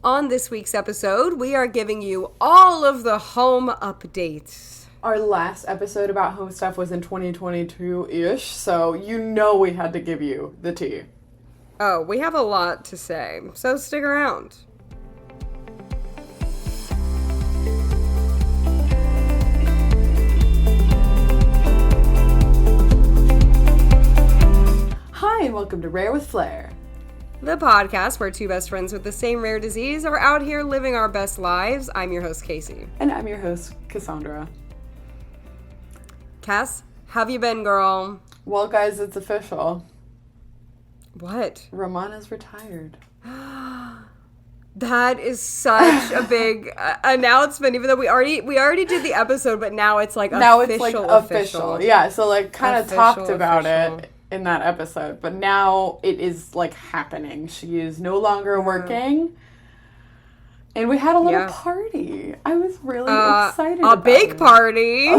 On this week's episode, we are giving you all of the home updates. Our last episode about home stuff was in 2022-ish, so you know we had to give you the tea. Oh, we have a lot to say, so stick around. Hi, and welcome to Rare with Flair. The podcast where two best friends with the same rare disease are out here living our best lives. I'm your host, Casey. And I'm your host, Cassandra. Cass, how have you been, girl? Well, guys, it's official. What? Romana's retired. That is such a big announcement, even though we already did the episode, but now it's like official. Yeah, so like kind of talked about it in that episode, but now it is like happening. She is no longer working. And we had a little party. I was really excited about it. A big party. It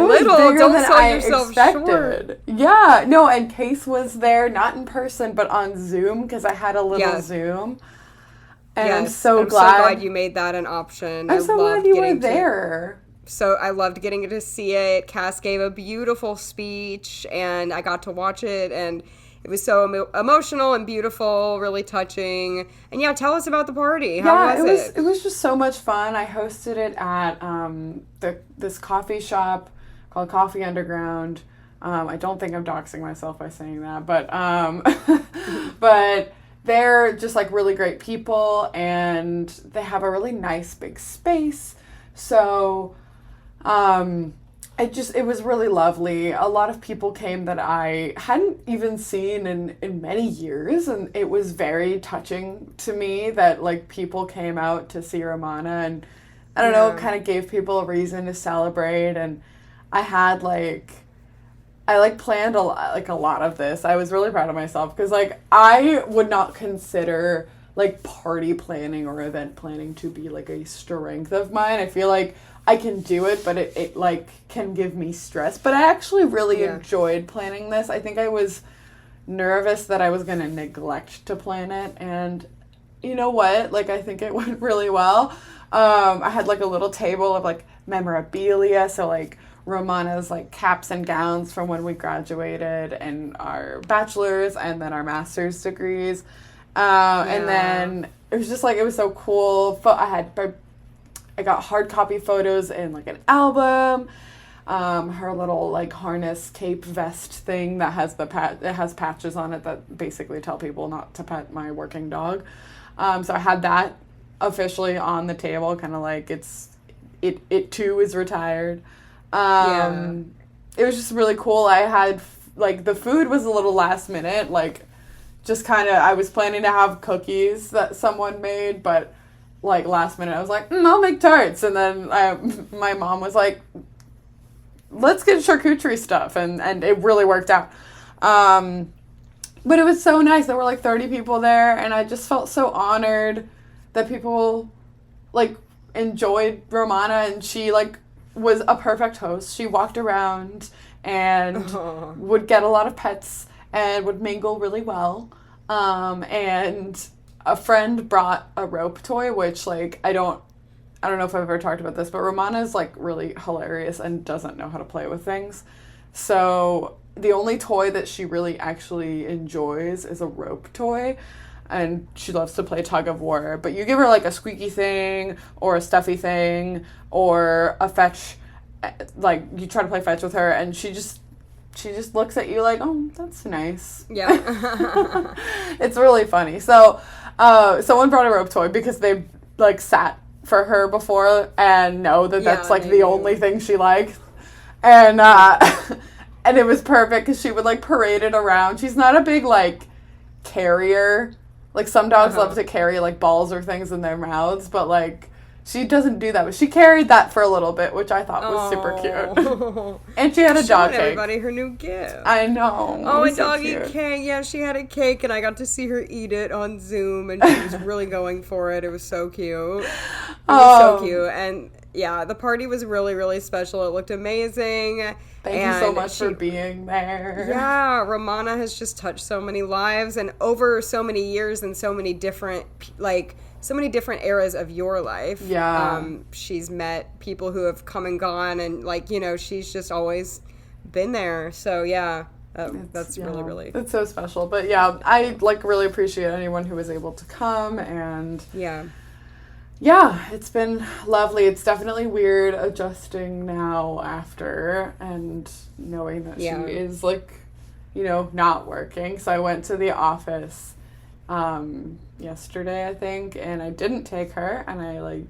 was bigger than I expected. Short. Yeah, no, and Case was there, not in person, but on Zoom, because I had a little Zoom. And I'm so glad you made that an option. I'm so glad you were there. So I loved getting to see it. Cass gave a beautiful speech, and I got to watch it, and it was so emotional and beautiful, really touching. And yeah, tell us about the party. How was it? It was just so much fun. I hosted it at this coffee shop called Coffee Underground. I don't think I'm doxing myself by saying that, but but they're just like really great people, and they have a really nice big space. So it was really lovely. A lot of people came that I hadn't even seen in many years, and it was very touching to me that like people came out to see Romana, and I don't know, kind of gave people a reason to celebrate. And I had I planned a lot of this. I was really proud of myself because like I would not consider like party planning or event planning to be like a strength of mine. I feel like I can do it, but it like can give me stress. But I actually really enjoyed planning this. I think I was nervous that I was going to neglect to plan it. And you know what? Like, I think it went really well. I had like a little table of like memorabilia. So like Romana's like caps and gowns from when we graduated and our bachelor's and then our master's degrees. And then it was just like, it was so cool. I got hard copy photos in like an album. Her little like harness cape vest thing that has it has patches on it that basically tell people not to pet my working dog. So I had that officially on the table, kind of like it too is retired. It was just really cool. I had like the food was a little last minute, like just kind of I was planning to have cookies that someone made, but like last minute I was like, I'll make tarts. And then my mom was like, let's get charcuterie stuff. And it really worked out. But it was so nice. There were like 30 people there. And I just felt so honored that people like enjoyed Romana. And she like was a perfect host. She walked around and would get a lot of pets and would mingle really well. And a friend brought a rope toy, which, like, I don't know if I've ever talked about this, but Romana is, like, really hilarious and doesn't know how to play with things. So the only toy that she really actually enjoys is a rope toy, and she loves to play tug of war. But you give her, like, a squeaky thing or a stuffy thing or a fetch, like, you try to play fetch with her, and she just looks at you like, oh, that's nice. Yeah. It's really funny. So someone brought a rope toy because they like sat for her before and know that that's like the only thing she likes. And and it was perfect because she would like parade it around. She's not a big like carrier. Like some dogs love to carry like balls or things in their mouths, but like she doesn't do that, but she carried that for a little bit, which I thought was super cute. And she had a dog cake. Everybody her new gift. I know. Oh, a doggy cake. Yeah, she had a cake, and I got to see her eat it on Zoom, and she was really going for it. It was so cute. It was so cute. And yeah, the party was really, really special. It looked amazing. Thank you so much for being there. Yeah, Romana has just touched so many lives, and over so many years and so many different, so many different eras of your life. Yeah. She's met people who have come and gone, and she's just always been there. So yeah, that's really, really. It's so special. But yeah, I really appreciate anyone who was able to come, and yeah, it's been lovely. It's definitely weird adjusting now after and knowing that she is not working. So I went to the office yesterday, I think, and I didn't take her, and I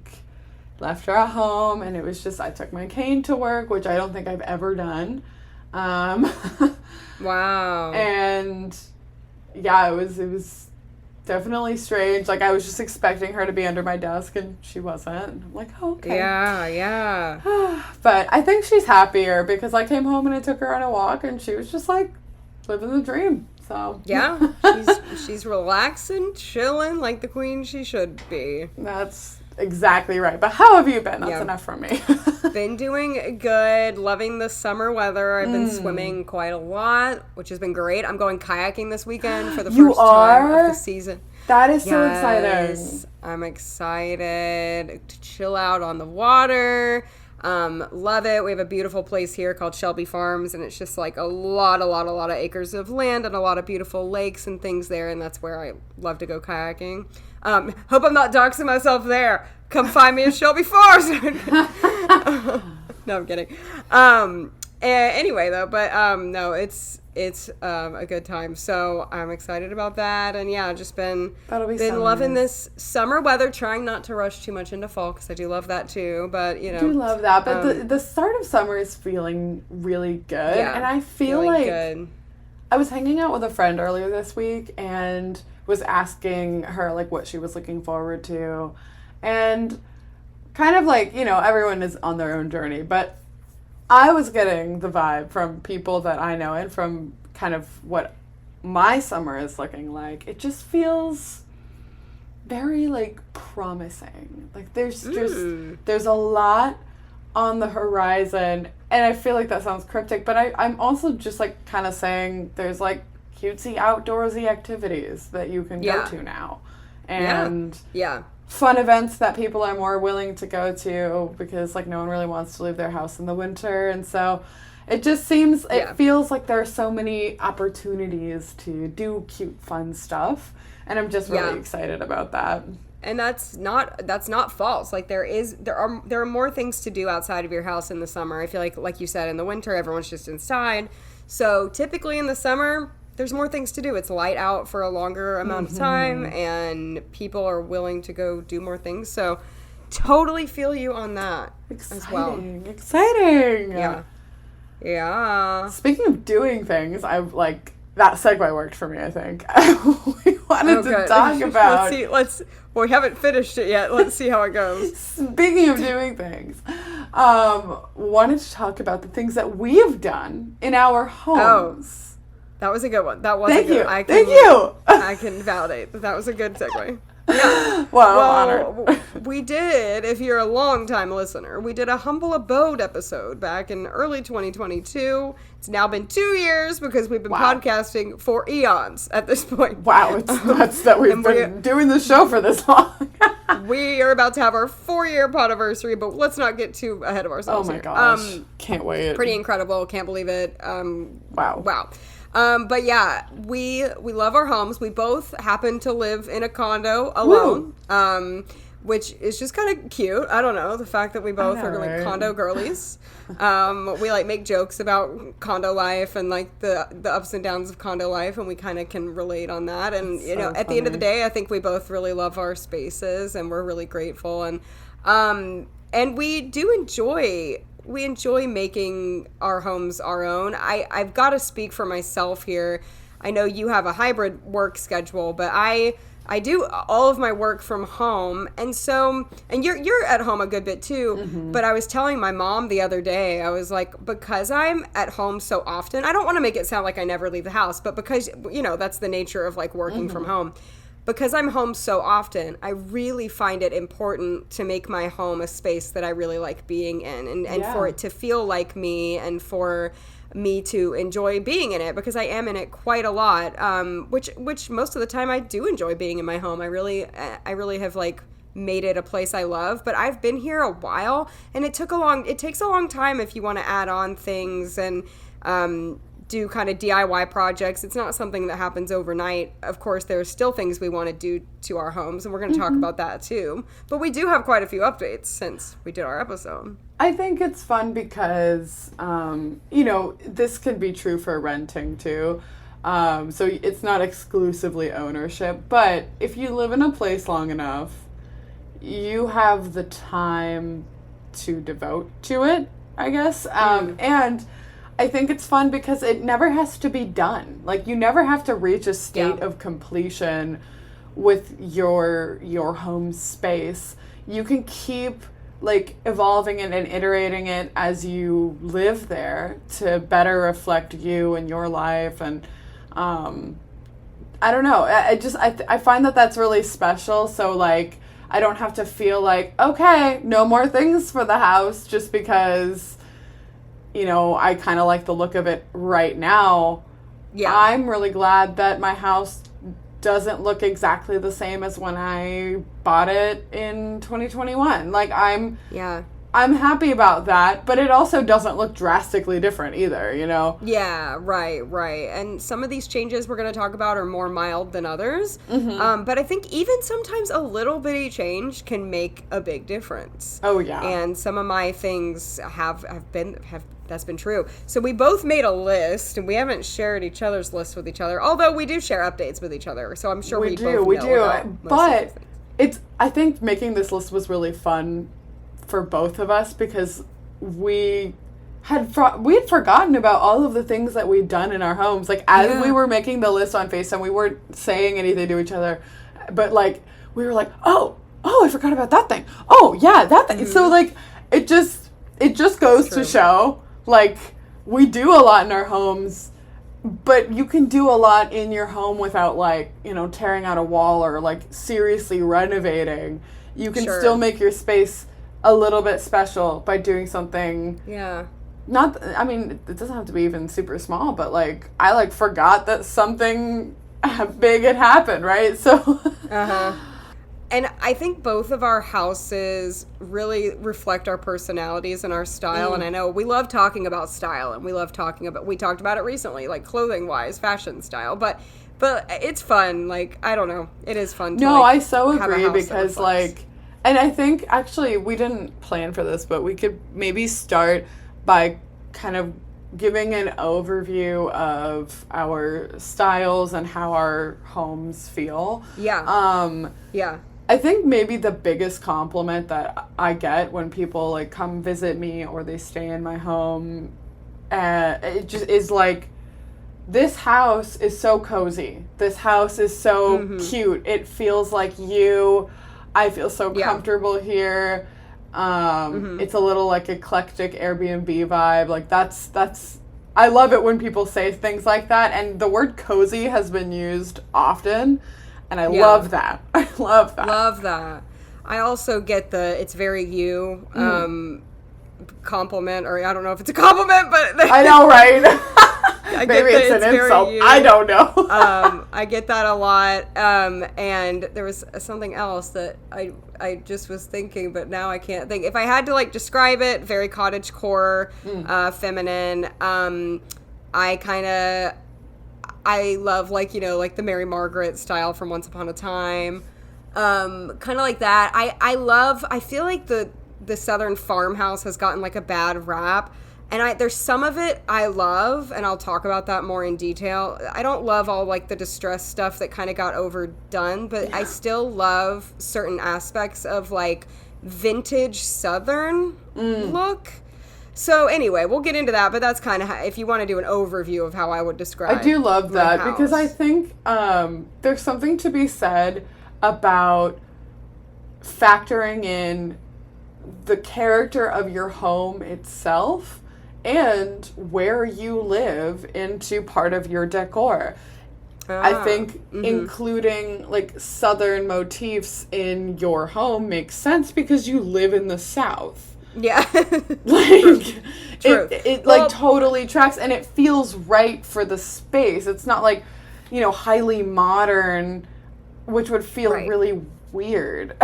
left her at home, and it was just, I took my cane to work, which I don't think I've ever done. Wow. And yeah, it was definitely strange. I was just expecting her to be under my desk, and she wasn't. I'm like, oh, okay. Yeah. But I think she's happier because I came home and I took her on a walk, and she was just living the dream. So yeah, she's relaxing, chilling like the queen she should be. That's exactly right. But how have you been? That's enough from me. Been doing good, loving the summer weather. I've been swimming quite a lot, which has been great. I'm going kayaking this weekend for the first time of the season. That is so exciting. I'm excited to chill out on the water. Love it. We have a beautiful place here called Shelby Farms, and it's just a lot of acres of land and a lot of beautiful lakes and things there, and that's where I love to go kayaking. Hope I'm not doxing myself there. Come find me at Shelby Farms. No, I'm kidding. Anyway, though, but no, it's a good time. So I'm excited about that, and yeah, I've just been loving this summer weather. Trying not to rush too much into fall because I do love that too. But I do love that. But the start of summer is feeling really good, and I feel good. I was hanging out with a friend earlier this week and was asking her what she was looking forward to, and kind of everyone is on their own journey, but I was getting the vibe from people that I know and from kind of what my summer is looking like. It just feels very promising. There's a lot on the horizon, and I feel that sounds cryptic, but I'm also just kind of saying there's cutesy outdoorsy activities that you can go to now, and fun events that people are more willing to go to because no one really wants to leave their house in the winter. And so it just seems, it feels like there are so many opportunities to do cute, fun stuff. And I'm just really excited about that. And that's not false. There are more things to do outside of your house in the summer. I feel like you said, in the winter, everyone's just inside. So typically in the summer, there's more things to do. It's light out for a longer amount of time, and people are willing to go do more things. So totally feel you on that as well. Exciting. Yeah. Speaking of doing things, that segue worked for me, I think. We wanted to talk about... Well, we haven't finished it yet. Let's see how it goes. Speaking of doing things, wanted to talk about the things that we have done in our homes. That was a good one. That was Thank good. you. Thank you. I can validate that was a good segue. Yeah. Well, we did, if you're a long-time listener, we did a Humble Abode episode back in early 2022. It's now been 2 years because we've been podcasting for eons at this point. Wow, it's nuts that we've been doing the show for this long. We are about to have our 4-year podiversary, but let's not get too ahead of ourselves. Oh my gosh. Can't wait. Pretty incredible. Can't believe it. Wow. But yeah, we love our homes. We both happen to live in a condo alone, which is just kind of cute. I don't know, the fact that we both are condo girlies. We make jokes about condo life and the ups and downs of condo life, and we kind of can relate on that. And at the end of the day, I think we both really love our spaces, and we're really grateful. And we do enjoy. We enjoy making our homes our own. I've got to speak for myself here. I know you have a hybrid work schedule, but I do all of my work from home. And you're at home a good bit too. Mm-hmm. But I was telling my mom the other day, I was like, because I'm at home so often, I don't want to make it sound like I never leave the house, but because, that's the nature of working from home. because I'm home so often, I really find it important to make my home a space that I really like being in, and for it to feel like me, and for me to enjoy being in it, because I am in it quite a lot, which most of the time I do enjoy being in my home. I really have like made it a place I love, but I've been here a while, and it takes a long time if you want to add on things and do kind of DIY projects. It's not something that happens overnight. Of course, there are still things we want to do to our homes, and we're going to talk about that too. But we do have quite a few updates since we did our episode. I think it's fun because, this can be true for renting too. So it's not exclusively ownership, but if you live in a place long enough, you have the time to devote to it, I guess. And I think it's fun because it never has to be done. Like, you never have to reach a state of completion with your home space. You can keep like evolving it and iterating it as you live there to better reflect you and your life. And I don't know. I find that that's really special. So like, I don't have to feel like, okay, no more things for the house just because, I kind of like the look of it right now. Yeah. I'm really glad that my house doesn't look exactly the same as when I bought it in 2021. Like, I'm happy about that, but it also doesn't look drastically different either, Yeah, right. And some of these changes we're going to talk about are more mild than others. But I think even sometimes a little bitty change can make a big difference. Oh, yeah. And some of my things have that's been true. So we both made a list, and we haven't shared each other's lists with each other, although we do share updates with each other. So I'm sure we do. But I think making this list was really fun for both of us because we had forgotten about all of the things that we'd done in our homes. Like, as we were making the list on FaceTime, we weren't saying anything to each other, but like, we were like, oh, I forgot about that thing. Oh yeah, that thing. So like, it just goes to show, like, we do a lot in our homes, but you can do a lot in your home without, like, tearing out a wall or, like, seriously renovating. You can still make your space a little bit special by doing something. Yeah. It doesn't have to be even super small, but, like, I, like, forgot that something big had happened, right? So. And I think both of our houses really reflect our personalities and our style. And I know we love talking about style, and we talked about it recently, like clothing-wise, fashion style. But it's fun. Like, I don't know. It is fun to, I so agree because, like, and I think, actually, we didn't plan for this, but we could maybe start by kind of giving an overview of our styles and how our homes feel. Yeah. I think maybe the biggest compliment that I get when people, like, come visit me or they stay in my home, it just is like, this house is so cozy. This house is so cute. It feels like you. I feel so comfortable here. It's a little, like, eclectic Airbnb vibe. Like, that's I love it when people say things like that. And the word cozy has been used often. And I love that. I love that. Love that. I also get the it's very you compliment, or I don't know if it's a compliment, but I know, right? Maybe it's an insult. I don't know. I get that a lot. And there was something else that I just was thinking, but now I can't think. If I had to, like, describe it, very cottagecore, feminine. I love, like, like the Mary Margaret style from Once Upon a Time. Kind of like that. I feel like the Southern farmhouse has gotten, like, a bad rap. And there's some of it I love, and I'll talk about that more in detail. I don't love all, like, the distressed stuff that kind of got overdone, but I still love certain aspects of, like, vintage Southern look. So anyway, we'll get into that, but that's kind of if you want to do an overview of how I would describe. I do love that because I think there's something to be said about factoring in the character of your home itself and where you live into part of your decor. I think including like southern motifs in your home makes sense because you live in the South. Yeah. Like True. it like totally tracks, and it feels right for the space. It's not like, you know, highly modern, which would feel really weird.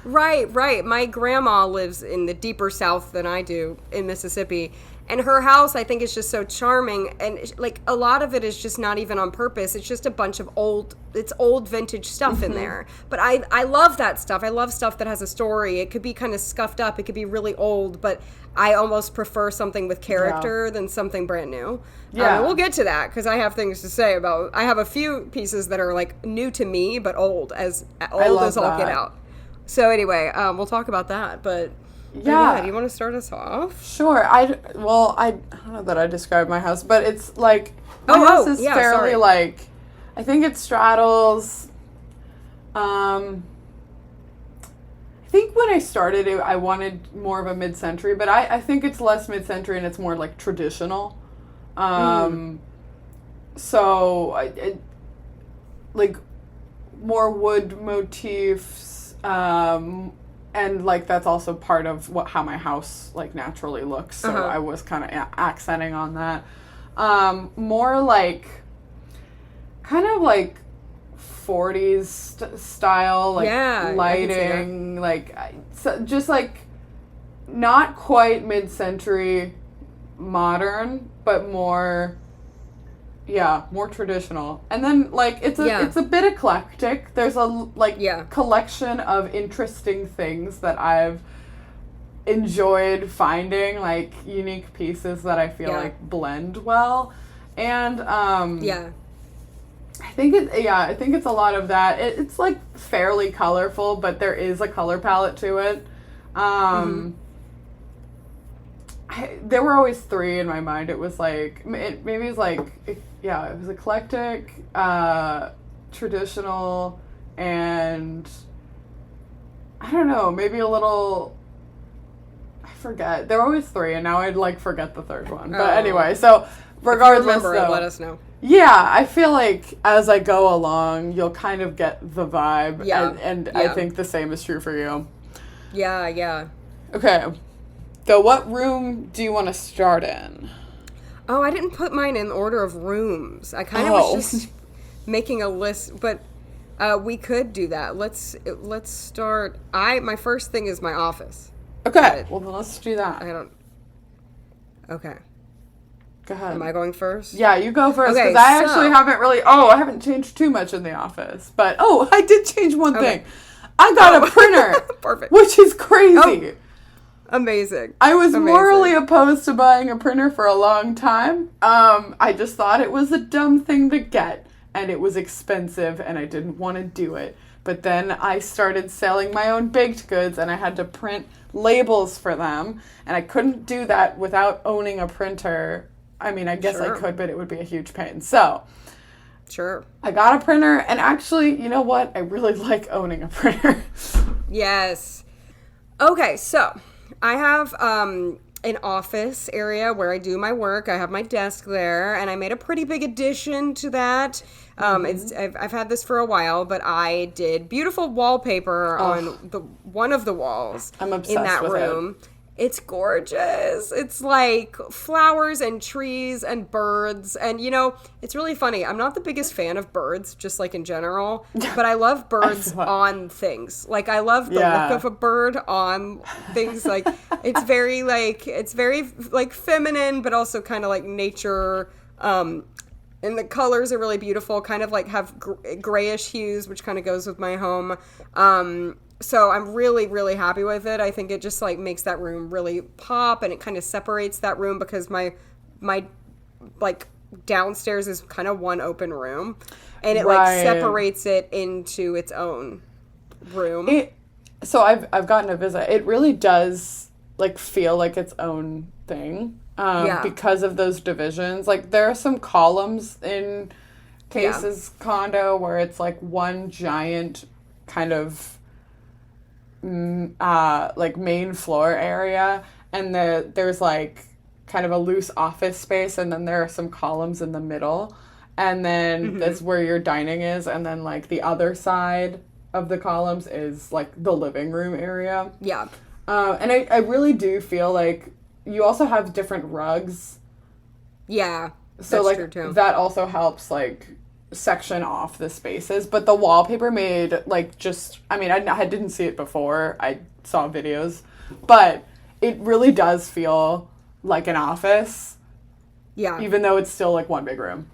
Right. My grandma lives in the deeper South than I do in Mississippi. And her house, I think, is just so charming. And, like, a lot of it is just not even on purpose. It's just a bunch of old vintage stuff in there. But I love that stuff. I love stuff that has a story. It could be kind of scuffed up. It could be really old. But I almost prefer something with character than something brand new. Yeah. We'll get to that because I have things to say about... I have a few pieces that are, like, new to me, but old as all get out. So anyway, we'll talk about that. But... Yeah, do you want to start us off? Sure. I don't know that I described my house, but it's like my house is fairly like, I think it straddles. I think when I started it, I wanted more of a mid-century, but I think it's less mid-century and it's more like traditional. So like more wood motifs. And, like, that's also part of how my house, like, naturally looks. So I was kind of accenting on that. More, like, kind of, like, 40s style, like, lighting. Like, so just, like, not quite mid-century modern, but more traditional. And then, like, it's a bit eclectic. There's a, collection of interesting things that I've enjoyed finding, like, unique pieces that I feel like blend well. And, I think it's a lot of that. It's, like, fairly colorful, but there is a color palette to it. There were always three in my mind. It was, like, it was eclectic, traditional, and I don't know, maybe a little, I forget. There were always three, and now I'd, like, forget the third one. But anyway, so regardless, if you remember, let us know. Yeah, I feel like as I go along, you'll kind of get the vibe, and I think the same is true for you. Yeah. Okay, so what room do you want to start in? Oh, I didn't put mine in order of rooms. I kind of was just making a list, but we could do that. Let's start. My first thing is my office. Okay, well then let's do that. Okay. Go ahead. Am I going first? Yeah, you go first, because I actually haven't changed too much in the office. But, I did change one thing. I got a printer. Perfect. Which is crazy. Oh. Amazing. I was morally opposed to buying a printer for a long time. I just thought it was a dumb thing to get, and it was expensive, and I didn't want to do it. But then I started selling my own baked goods, and I had to print labels for them, and I couldn't do that without owning a printer. I mean, I guess I could, but it would be a huge pain. So, I got a printer, and actually, you know what? I really like owning a printer. Yes. Okay, so I have an office area where I do my work. I have my desk there, and I made a pretty big addition to that. I've had this for a while, but I did beautiful wallpaper on one of the walls. I'm obsessed in that with room. It's gorgeous. It's like flowers and trees and birds. And, you know, it's really funny. I'm not the biggest fan of birds, just like in general, but I love birds on things. Like, I love the look of a bird on things. Like, it's very feminine, but also kind of like nature. And the colors are really beautiful, kind of like have grayish hues, which kind of goes with my home. So I'm really, really happy with it. I think it just like makes that room really pop, and it kind of separates that room because my like downstairs is kind of one open room, and it like separates it into its own room. So I've gotten a visit. It really does like feel like its own thing because of those divisions. Like there are some columns in Case's condo where it's like one giant kind of like main floor area, and there's like kind of a loose office space, and then there are some columns in the middle, and then that's where your dining is, and then like the other side of the columns is like the living room area. Yeah. And I really do feel like you also have different rugs. Yeah. So that's like true too. that also helps like section off the spaces. But the wallpaper made like just, I mean, I didn't see it before. I saw videos, but it really does feel like an office. Yeah. Even though it's still like one big room.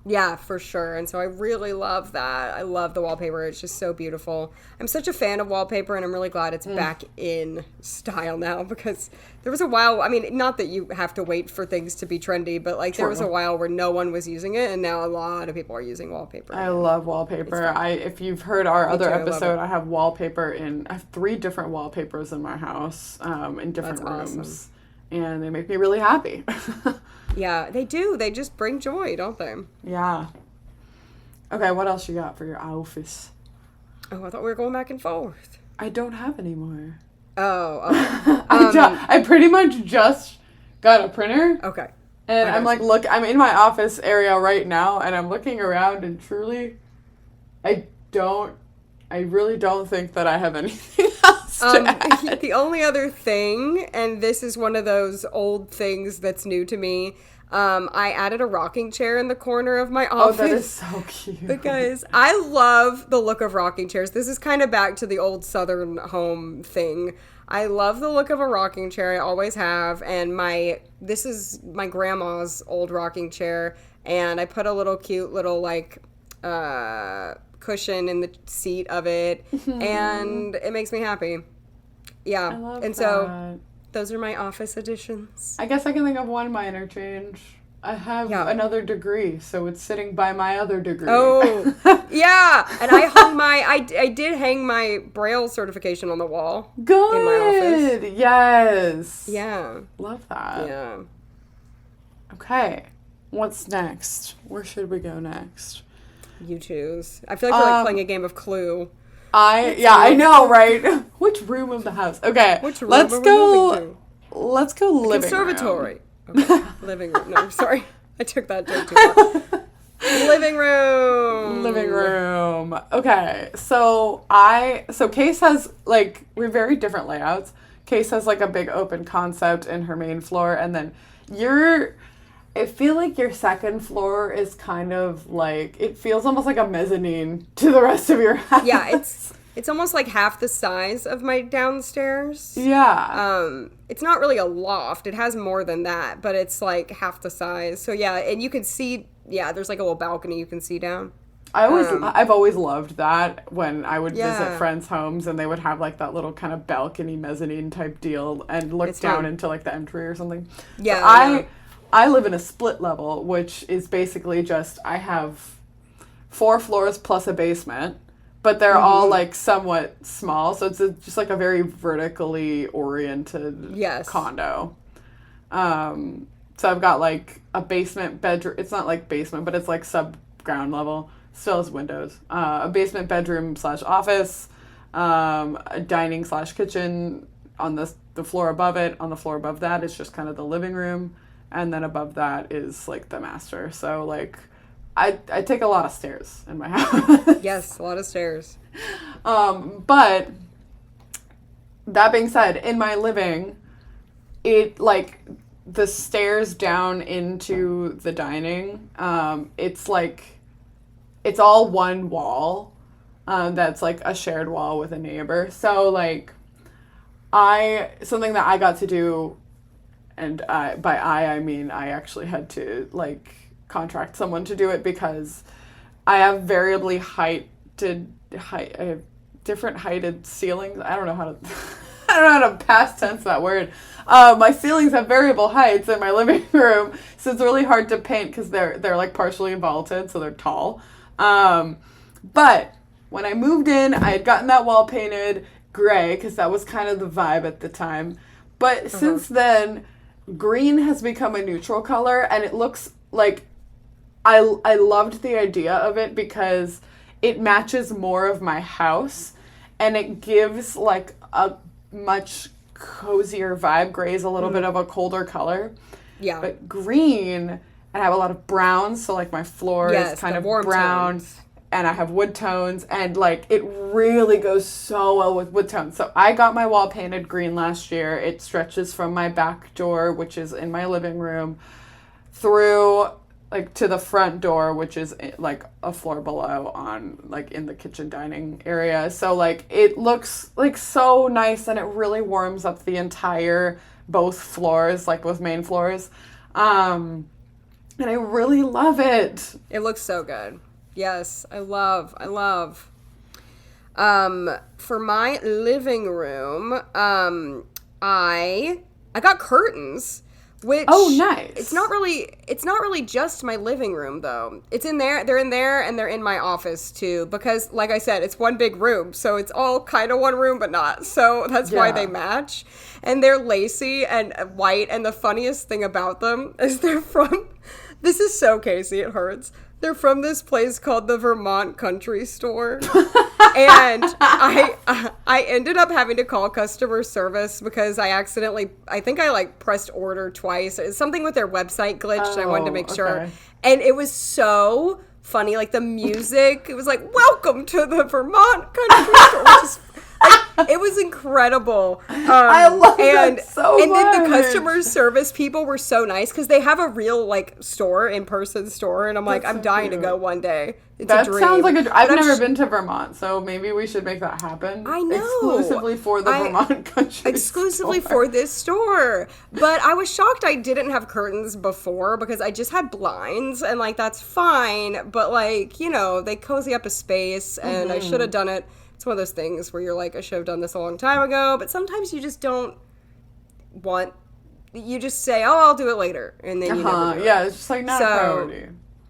Yeah, for sure. And so I really love that. I love the wallpaper. It's just so beautiful. I'm such a fan of wallpaper, and I'm really glad it's back in style now, because there was a while, I mean, not that you have to wait for things to be trendy, but like there was a while where no one was using it, and now a lot of people are using wallpaper. I love wallpaper. If you've heard our other too, I episode, I have wallpaper I have 3 different wallpapers in my house, in different That's rooms. awesome. And they make me really happy. Yeah, they do. They just bring joy, don't they? Yeah. Okay, what else you got for your office? Oh, I thought we were going back and forth. I don't have any more. Oh, okay. I pretty much just got a printer. Okay. And I'm like, I'm in my office area right now, and I'm looking around, and truly, I really don't think that I have anything else to add. The only other thing, and this is one of those old things that's new to me, I added a rocking chair in the corner of my office. Oh, that is so cute. Because I love the look of rocking chairs. This is kind of back to the old Southern home thing. I love the look of a rocking chair. I always have. And this is my grandma's old rocking chair. And I put a little cute little like cushion in the seat of it. And it makes me happy. Yeah. I love and that. So those are my office additions. I guess I can think of one minor change. I have another degree, so it's sitting by my other degree. Oh, yeah. And I hung I did hang my Braille certification on the wall. Good. In my office. Yes. Yeah. Love that. Yeah. Okay. What's next? Where should we go next? You choose. I feel like we're like playing a game of Clue. I know, right? Which room of the house? Okay. Which room let's are we go. moving Let's go living Conservatory. room. Okay. Living room. No, sorry. I took that joke too far. Living room. Living room. Okay. So Case has like, we're very different layouts. Case has like a big open concept in her main floor, and then I feel like your second floor is kind of like, it feels almost like a mezzanine to the rest of your house. Yeah, it's almost like half the size of my downstairs. Yeah. It's not really a loft. It has more than that, but it's like half the size. So yeah, and you can see, there's like a little balcony you can see down. I've always loved that when I would Yeah. visit friends' homes, and they would have like that little kind of balcony mezzanine type deal and look down into like the entry or something. Yeah. So I live in a split level, which is basically just, I have 4 floors plus a basement, but they're all like somewhat small, so it's just like a very vertically oriented condo. So I've got like a basement bedroom. It's not like basement, but it's like sub ground level. Still has windows. A basement bedroom / office, a dining / kitchen on the floor above it. On the floor above that is just kind of the living room. And then above that is like the master. So like I take a lot of stairs in my house. Yes, a lot of stairs. But that being said, in my living, it like the stairs down into the dining, it's like, it's all one wall, that's like a shared wall with a neighbor. So like something that I got to do, and by I mean I actually had to like contract someone to do it, because I have I have different heighted ceilings. I don't know how to past tense that word. My ceilings have variable heights in my living room, so it's really hard to paint because they're like partially vaulted, so they're tall. But when I moved in, I had gotten that wall painted gray because that was kind of the vibe at the time. But since then, green has become a neutral color, and it looks like, I loved the idea of it because it matches more of my house, and it gives like a much cozier vibe. Gray is a little bit of a colder color. Yeah. But green and I have a lot of browns, so like my floor is kind the of warm brown. tones. And I have wood tones, and like it really goes so well with wood tones. So I got my wall painted green last year. It stretches from my back door, which is in my living room, through like to the front door, which is like a floor below on like in the kitchen dining area. So like it looks like so nice, and it really warms up the entire both floors, like both main floors. And I really love it. It looks so good. Yes, I love. For my living room, I got curtains, which nice. It's not really just my living room though. It's in there. They're in there, and they're in my office too. Because, like I said, it's one big room, so it's all kind of one room, but not. So that's why they match. And they're lacy and white. And the funniest thing about them is they're from. This is so Casey. It hurts. They're from this place called the Vermont Country Store. And I ended up having to call customer service because I think I like pressed order twice. It's something with their website glitched. I wanted to make sure. And it was so funny. Like the music, it was like, welcome to the Vermont Country Store, which is it was incredible. I love that so much. And then the customer service people were so nice because they have a real like store, in-person store, and I'm like, I'm dying to go one day. It's a dream. That sounds like I've never been to Vermont, so maybe we should make that happen. I know. Exclusively for the Vermont Country Exclusively store. for this store. But I was shocked I didn't have curtains before because I just had blinds, and like that's fine, but like, you know, they cozy up a space, and I should have done it. It's one of those things where you're like, I should have done this a long time ago, but sometimes you just don't want, you just say, oh, I'll do it later, and then you never do it. Yeah, it's just like not a priority.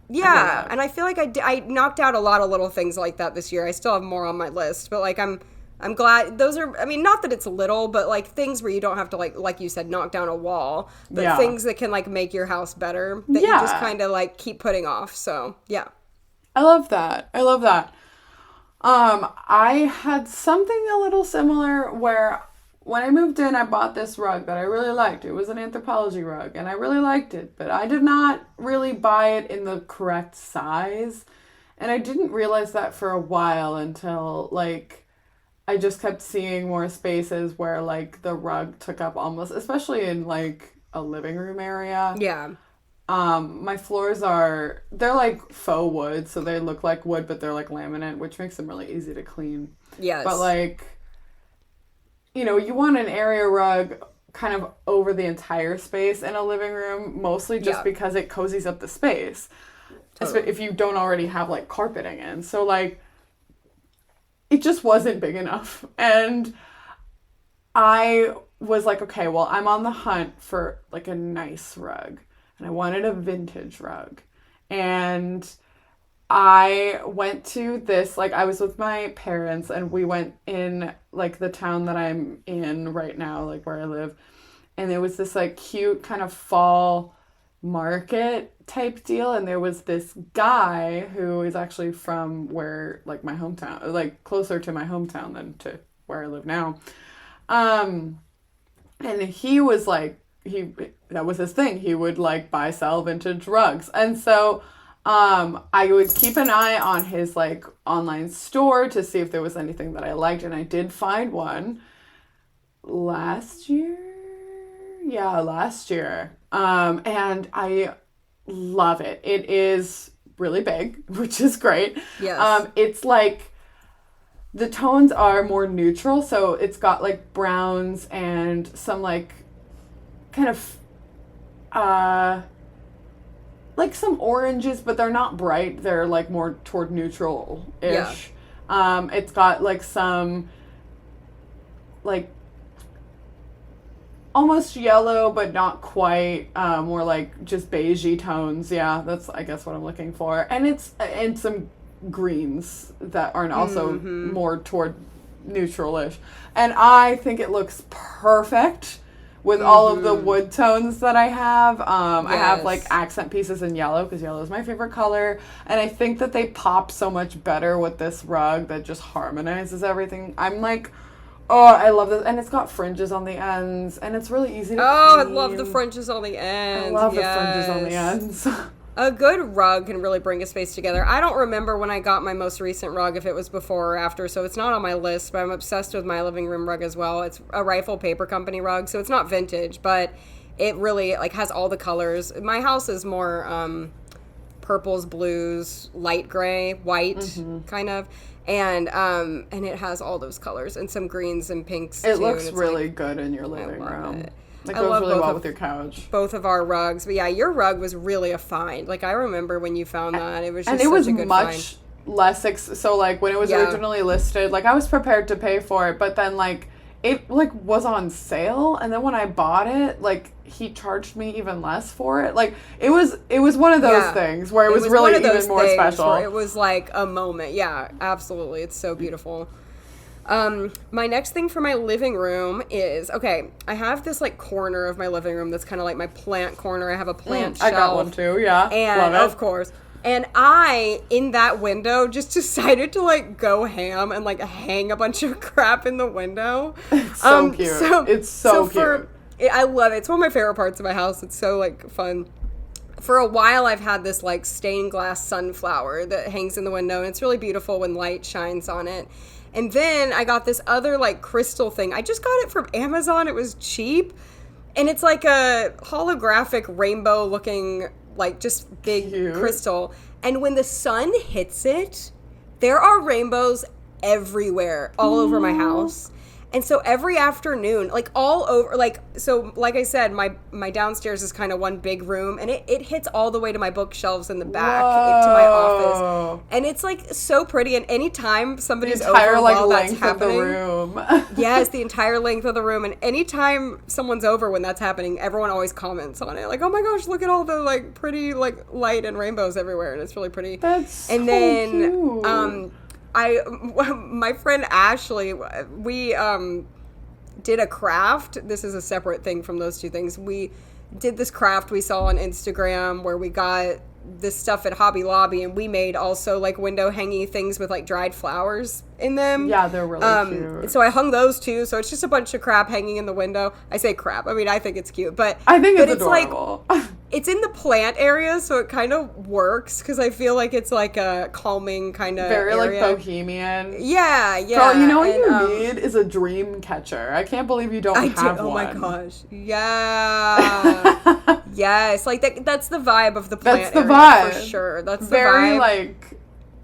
Yeah, and I feel like I knocked out a lot of little things like that this year. I still have more on my list, but like I'm glad those are, I mean, not that it's little, but like things where you don't have to like you said, knock down a wall, but things that can like make your house better that you just kind of like keep putting off. So, yeah. I love that. I had something a little similar where when I moved in, I bought this rug that I really liked. It was an Anthropologie rug, and I really liked it, but I did not really buy it in the correct size. And I didn't realize that for a while until, like, I just kept seeing more spaces where, like, the rug took up almost, especially in, like, a living room area. Yeah. My floors they're like faux wood, so they look like wood, but they're like laminate, which makes them really easy to clean. Yes. But like, you know, you want an area rug kind of over the entire space in a living room, mostly just because it cozies up the space. Totally. If you don't already have like carpeting in. So like, it just wasn't big enough. And I was like, okay, well, I'm on the hunt for like a nice rug. And I wanted a vintage rug. And I went to this, like, I was with my parents, and we went in, like, the town that I'm in right now, like, where I live. And there was this, like, cute kind of fall market type deal. And there was this guy who is actually from where, like, my hometown, like, closer to my hometown than to where I live now. And he was, like, that was his thing. He would like buy, sell vintage rugs. And so I would keep an eye on his like online store to see if there was anything that I liked. And I did find one last year. Yeah, last year. And I love it. It is really big, which is great. Yes. It's like the tones are more neutral. So it's got like browns and some like kind of like some oranges, but they're not bright. They're like more toward neutral-ish. Yeah. It's got like some like almost yellow, but not quite, more like just beigey tones. Yeah, that's I guess what I'm looking for. And some greens that are also more toward neutral-ish. And I think it looks perfect with all of the wood tones that I have. Yes. I have like accent pieces in yellow because yellow is my favorite color. And I think that they pop so much better with this rug that just harmonizes everything. I'm like Oh, I love this. And it's got fringes on the ends, and it's really easy to I clean. love the fringes on the ends. I love the fringes on the ends. A good rug can really bring a space together. I don't remember when I got my most recent rug, if it was before or after, so it's not on my list, but I'm obsessed with my living room rug as well. It's a Rifle Paper Company rug, so it's not vintage, but it really, like, has all the colors. My house is more purples, blues, light gray, white, kind of. And it has all those colors and some greens and pinks, It too. looks and really good in your living room. It Goes really well with your couch. Both of our rugs. But yeah, your rug was really a find. Like, I remember when you found that. It was just such a good much find. less, so, like, when it was originally listed, like, I was prepared to pay for it, but then, like, it, like, was on sale, and then when I bought it, like, he charged me even less for it. Like, it was one of those things where it was really even more special. It was like a moment. Yeah, absolutely. It's so beautiful. My next thing for my living room is, okay, I have this, like, corner of my living room that's kind of like my plant corner. I have a plant shelf. I got one too, yeah. And, of course. And I, in that window, just decided to, like, go ham and, like, hang a bunch of crap in the window. It's so cute. It's so cute. I love it. It's one of my favorite parts of my house. It's so, like, fun. For a while, I've had this, like, stained glass sunflower that hangs in the window, and it's really beautiful when light shines on it. And then I got this other, like, crystal thing. I just got it from Amazon. It was cheap. And it's like a holographic rainbow-looking, like, just big crystal. And when the sun hits it, there are rainbows everywhere, all over my house. And so every afternoon, like, all over, like, so like I said, my downstairs is kind of one big room, and it hits all the way to my bookshelves in the back, to my office. And it's, like, so pretty, and anytime somebody's over while that's happening. The room. Yes, the entire length of the room, and anytime someone's over when that's happening, everyone always comments on it. Like, oh my gosh, look at all the, like, pretty, like, light and rainbows everywhere, and it's really pretty. That's so cute. My friend Ashley, we did a craft. This is a separate thing from those two things. We did this craft we saw on Instagram where we got this stuff at Hobby Lobby, and we made also, like, window hanging things with, like, dried flowers in them. Yeah, they're really cute. So I hung those too. So it's just a bunch of crap hanging in the window. I say crap. I mean, I think it's cute, but I think it's adorable. Like, it's in the plant area, so it kind of works because I feel like it's like a calming kind of very area. Like bohemian. Yeah. Girl, you know what you need is a dream catcher. I can't believe you don't have one. Oh my gosh. Yeah. Yes. Like that's the vibe of the plant area. That's the vibe. For sure. That's the very, vibe. Like,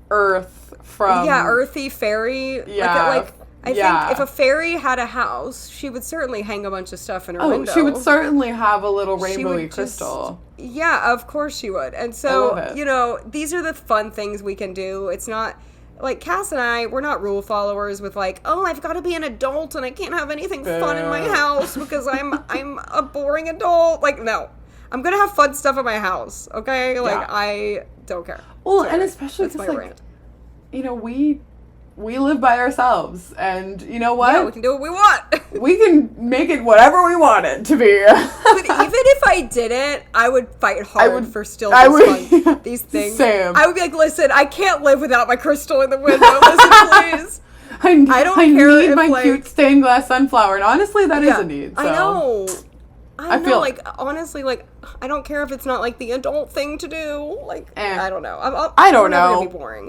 earth from... Yeah, earthy fairy. Yeah. I think if a fairy had a house, she would certainly hang a bunch of stuff in her window. She would certainly have a little rainbowy crystal. Yeah, of course she would. And so, you know, these are the fun things we can do. It's not, like, Cass and I, we're not rule followers with, like, oh, I've got to be an adult and I can't have anything fun in my house because I'm a boring adult. Like, no. I'm going to have fun stuff in my house, okay? Like, I don't care. Well, and especially because, like, you know, we live by ourselves, and you know what? Yeah, we can do what we want. We can make it whatever we want it to be. But even if I didn't, I would fight hard for still fun. These things. Same. I would be like, listen, I can't live without my crystal in the window. Listen, please. I don't care. I need my cute stained glass sunflower, and honestly, that is a need. So. I know. I know, feel like, honestly, like, I don't care if it's not, like, the adult thing to do. Like, I don't know. I don't know. I'm never gonna be boring.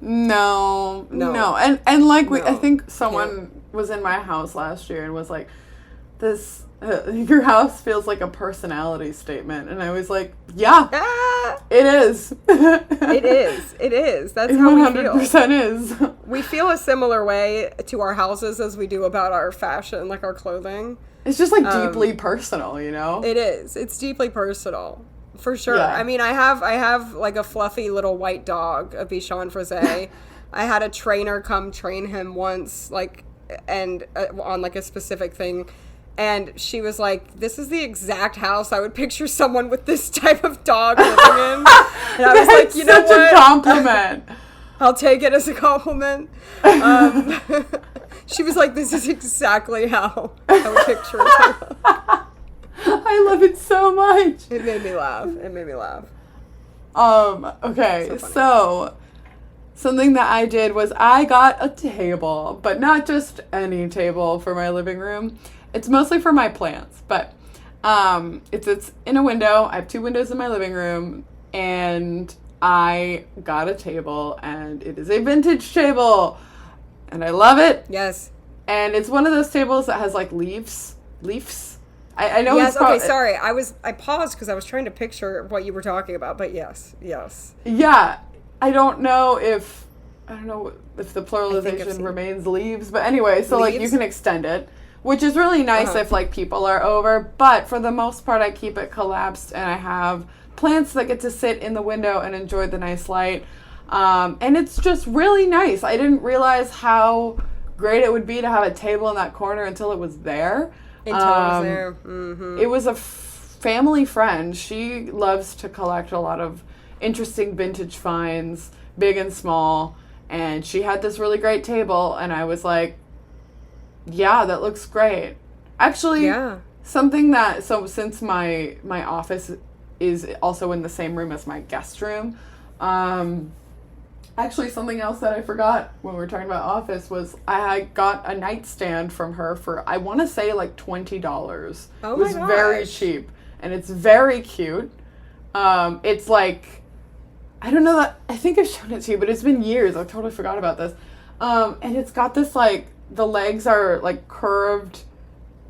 No. And like, I think someone was in my house last year and was like, this, your house feels like a personality statement. And I was like, yeah, it is. It is. That's how we feel. 100% is. We feel a similar way to our houses as we do about our fashion, like our clothing. It's just, like, deeply personal, you know? It is. It's deeply personal. For sure. Yeah. I mean, I have like a fluffy little white dog, a Bichon Frise. I had a trainer come train him once, like, and on, like, a specific thing. And she was like, this is the exact house I would picture someone with this type of dog living in. And I was like, you know what? Such a compliment. I'll take it as a compliment. She was like, this is exactly how I would picture it. I love it so much. It made me laugh. Okay, so something that I did was I got a table, but not just any table for my living room. It's mostly for my plants, but it's in a window. I have 2 windows in my living room, and I got a table, and it is a vintage table, and I love it. Yes. And it's one of those tables that has like leaves. I know. Yes. It's probably, Okay. Sorry. I paused because I was trying to picture what you were talking about. But yes. Yeah. I don't know if the I've pluralization seen remains leaves, but anyway, so like you leaves. can extend it, which is really nice if like people are over. But for the most part, I keep it collapsed, and I have plants that get to sit in the window and enjoy the nice light. And it's just really nice. I didn't realize how great it would be to have a table in that corner until it was there. Until it was there. Mm-hmm. It was a family friend. She loves to collect a lot of interesting vintage finds, big and small. And she had this really great table, and I was like, yeah, that looks great. Actually, something that, so since my office is also in the same room as my guest room, actually, something else that I forgot when we were talking about office was I got a nightstand from her for, I want to say, like $20. Oh it was my very gosh. cheap, and it's very cute. It's like, I don't know that, I think I've shown it to you, but it's been years. I totally forgot about this. And it's got this, like, the legs are, like, curved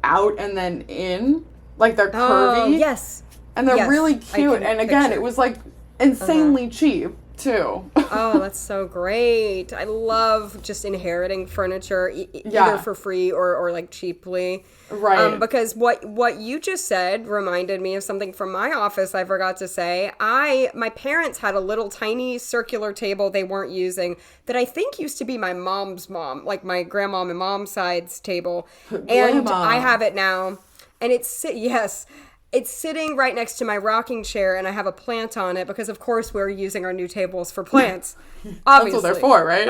out and then in. Like, they're curvy. Oh, yes. And they're really cute. And again, it was, like, insanely cheap, too. Oh, that's so great. I love just inheriting furniture, either for free or like cheaply. Right. Because what you just said reminded me of something from my office I forgot to say. My parents had a little tiny circular table they weren't using that I think used to be my mom's mom, like my grandmom and mom's side's table. And I have it now. And it's sitting right next to my rocking chair, and I have a plant on it because, of course, we're using our new tables for plants. Obviously. That's what they're for, right?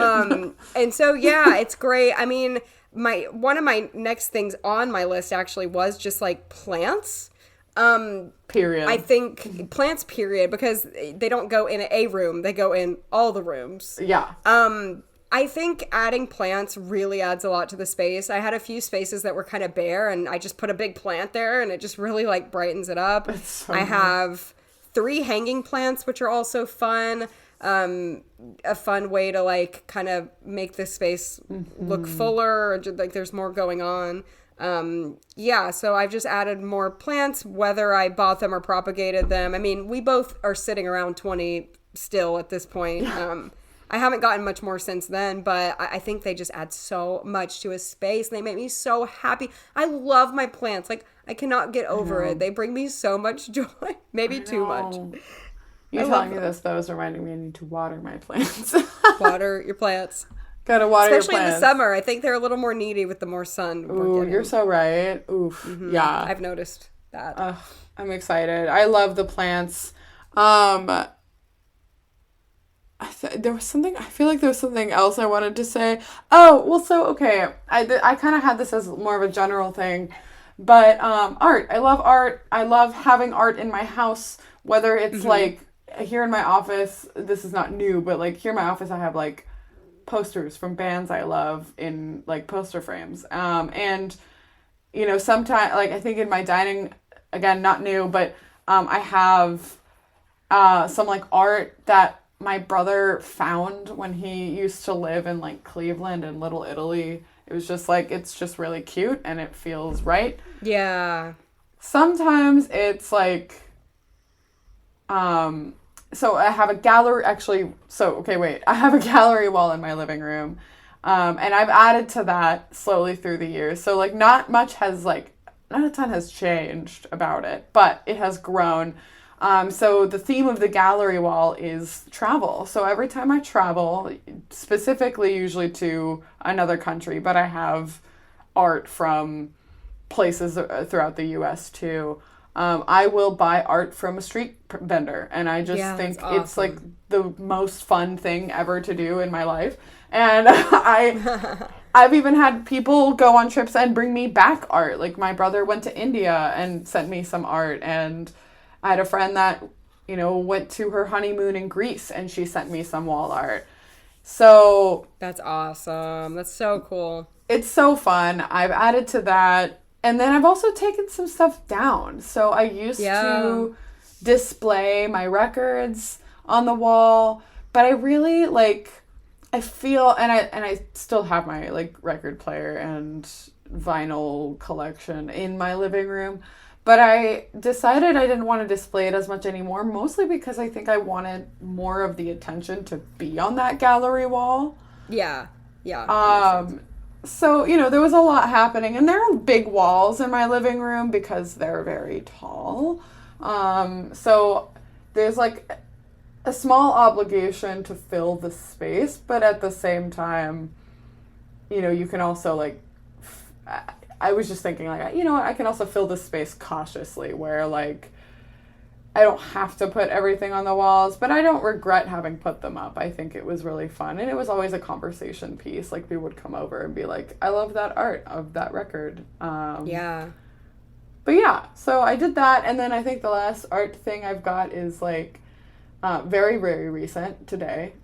And so, yeah, it's great. I mean, one of my next things on my list actually was just like plants. Period. I think plants, period, because they don't go in a room; they go in all the rooms. Yeah. I think adding plants really adds a lot to the space. I had a few spaces that were kind of bare, and I just put a big plant there, and it just really like brightens it up. So I have 3 hanging plants, which are also fun. A fun way to like kind of make this space look fuller, or just, like there's more going on. So I've just added more plants, whether I bought them or propagated them. I mean, we both are sitting around 20 still at this point. I haven't gotten much more since then, but I think they just add so much to a space. And they make me so happy. I love my plants. Like, I cannot get over it. They bring me so much joy. Maybe too much. You telling me this, though, is reminding me I need to water my plants. Water your plants. Gotta water your plants. Especially in the summer. I think they're a little more needy with the more sun. Ooh, you're so right. Oof. Mm-hmm. Yeah. I've noticed that. I'm excited. I love the plants. There was something, I feel like there was something else I wanted to say. Oh, well, so, okay. I kind of had this as more of a general thing. But art. I love art. I love having art in my house, whether it's like here in my office, this is not new, but like here in my office, I have like posters from bands I love in like poster frames. And, you know, sometimes, like I think in my dining, again, not new, but I have some like art that my brother found when he used to live in like Cleveland and Little Italy. It was just like, it's just really cute and it feels right. Yeah. Sometimes it's like, so I have a gallery, actually, I have a gallery wall in my living room. And I've added to that slowly through the years. So like not a ton has changed about it, but it has grown. So the theme of the gallery wall is travel. So every time I travel, specifically usually to another country, but I have art from places throughout the U.S. too. I will buy art from a street vendor, and I just think it's like the most fun thing ever to do in my life. And I've even had people go on trips and bring me back art. Like my brother went to India and sent me some art, and I had a friend that, you know, went to her honeymoon in Greece and she sent me some wall art. So That's awesome. That's so cool. it's so fun. I've added to that. And then I've also taken some stuff down. So I used to display my records on the wall, but I really like, I feel, and I still have my like record player and vinyl collection in my living room, but I decided I didn't want to display it as much anymore, mostly because I think I wanted more of the attention to be on that gallery wall. Yeah. Yeah. So, you know, there was a lot happening, and there are big walls in my living room because they're very tall. So there's like a small obligation to fill the space, but at the same time, you know, you can also like, I was just thinking like, you know what, I can also fill this space cautiously where like, I don't have to put everything on the walls, but I don't regret having put them up. I think it was really fun. And it was always a conversation piece. Like, people would come over and be like, I love that art of that record. Yeah. But yeah, so I did that. And then I think the last art thing I've got is like very, very recent today.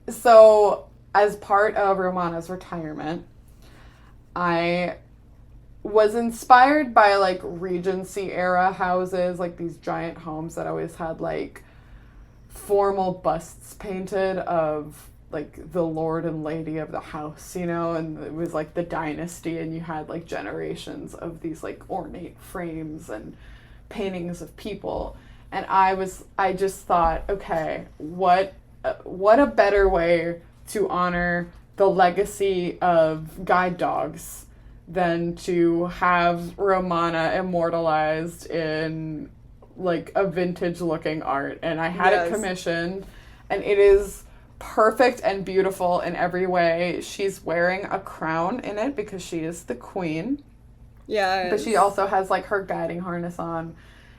So as part of Romana's retirement, I was inspired by like Regency era houses, like these giant homes that always had like formal busts painted of like the lord and lady of the house, you know, and it was like the dynasty, and you had like generations of these like ornate frames and paintings of people. And I just thought, okay, what a better way to honor the legacy of guide dogs than to have Romana immortalized in like a vintage looking art. And I had it commissioned, and it is perfect and beautiful in every way. She's wearing a crown in it because she is the queen. Yeah. But she also has like her guiding harness on.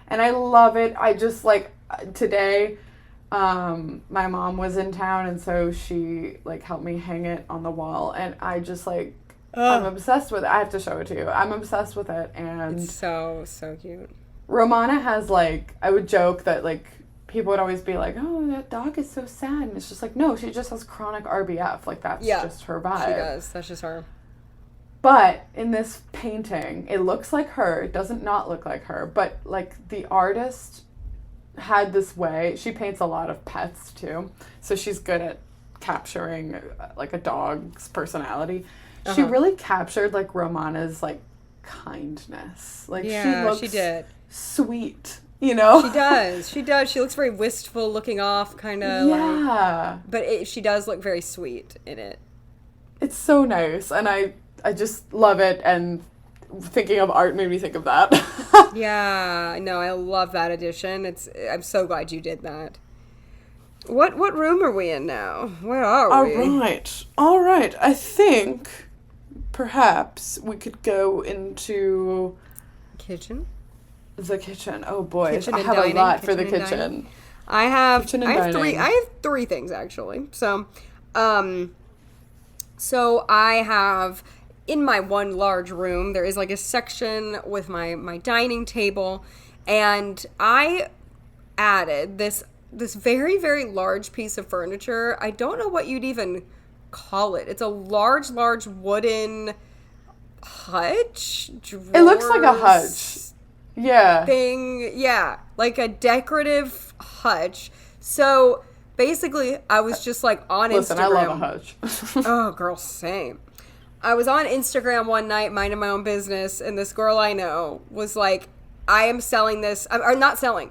And I love it. I just like today, my mom was in town, and so she like helped me hang it on the wall, and I just like, I'm obsessed with it. I have to show it to you. I'm obsessed with it. And it's so cute. Romana has like, I would joke that like people would always be like, oh, that dog is so sad. And it's just like, no, she just has chronic RBF. Like, that's just her vibe. She does. That's just her. But in this painting, it looks like her. It doesn't not look like her. But like the artist had this way. She paints a lot of pets too. So she's good at capturing like a dog's personality. She really captured like Romana's like kindness. Like, she did. Sweet, you know? She does. She looks very wistful, looking off, kind of. Yeah. Like, but she does look very sweet in it. It's so nice, and I just love it, and thinking of art made me think of that. Yeah, no, I love that addition. I'm so glad you did that. What room are we in now? Where are we? All right. I think perhaps we could go into kitchen. The kitchen. Oh boy, I have a lot for the kitchen. I have three things actually. So I have, in my one large room, there is like a section with my dining table, and I added this very, very large piece of furniture. I don't know what you'd even call it. It's a large wooden hutch. It looks like a hutch. Yeah. Thing. Yeah. Like a decorative hutch. So basically, I was just like on Instagram. Listen, I love a hutch. Oh, girl, same. I was on Instagram one night, minding my own business, and this girl I know was like, I am selling this, or not selling.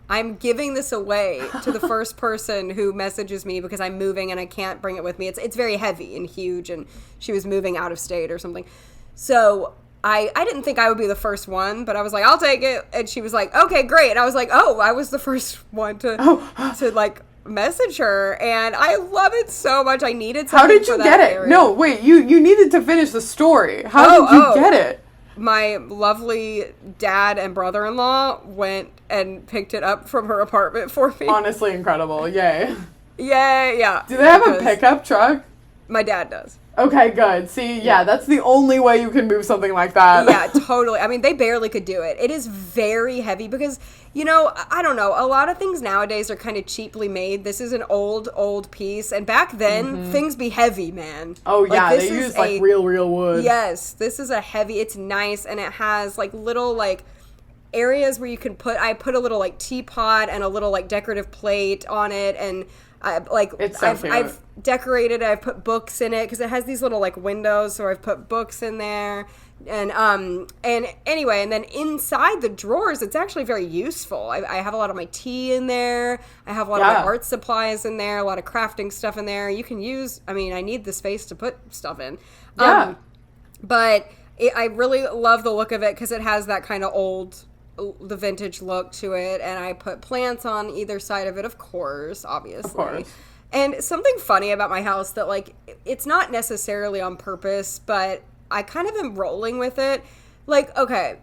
I'm giving this away to the first person who messages me because I'm moving and I can't bring it with me. It's very heavy and huge, and she was moving out of state or something. So I didn't think I would be the first one, but I was like, I'll take it. And she was like, okay, great. And I was like, oh, I was the first one to like message her, and I love it so much. I needed something. How did you get it? Area. No, wait, you needed to finish the story. How did you get it? My lovely dad and brother-in-law went and picked it up from her apartment for me. Honestly incredible. Yay. Yeah. Do they have a pickup truck? My dad does. Okay, good. See, yeah, that's the only way you can move something like that. Yeah, totally. I mean, they barely could do it. It is very heavy because, you know, I don't know. A lot of things nowadays are kind of cheaply made. This is an old piece. And back then, things be heavy, man. Oh, yeah, like, they use, like, real wood. Yes, this is a heavy, it's nice, and it has, like, little, like, areas where you can I put a little, like, teapot and a little, like, decorative plate on it, and I've decorated it. I've put books in it because it has these little like windows, so I've put books in there. And anyway, and then inside the drawers, it's actually very useful. I have a lot of my tea in there. I have a lot of my art supplies in there. A lot of crafting stuff in there. You can use. I mean, I need the space to put stuff in. Yeah. But I really love the look of it because it has that kind of the vintage look to it, and I put plants on either side of it, of course, obviously. Of course. And something funny about my house that, like, it's not necessarily on purpose, but I kind of am rolling with it. Like, okay,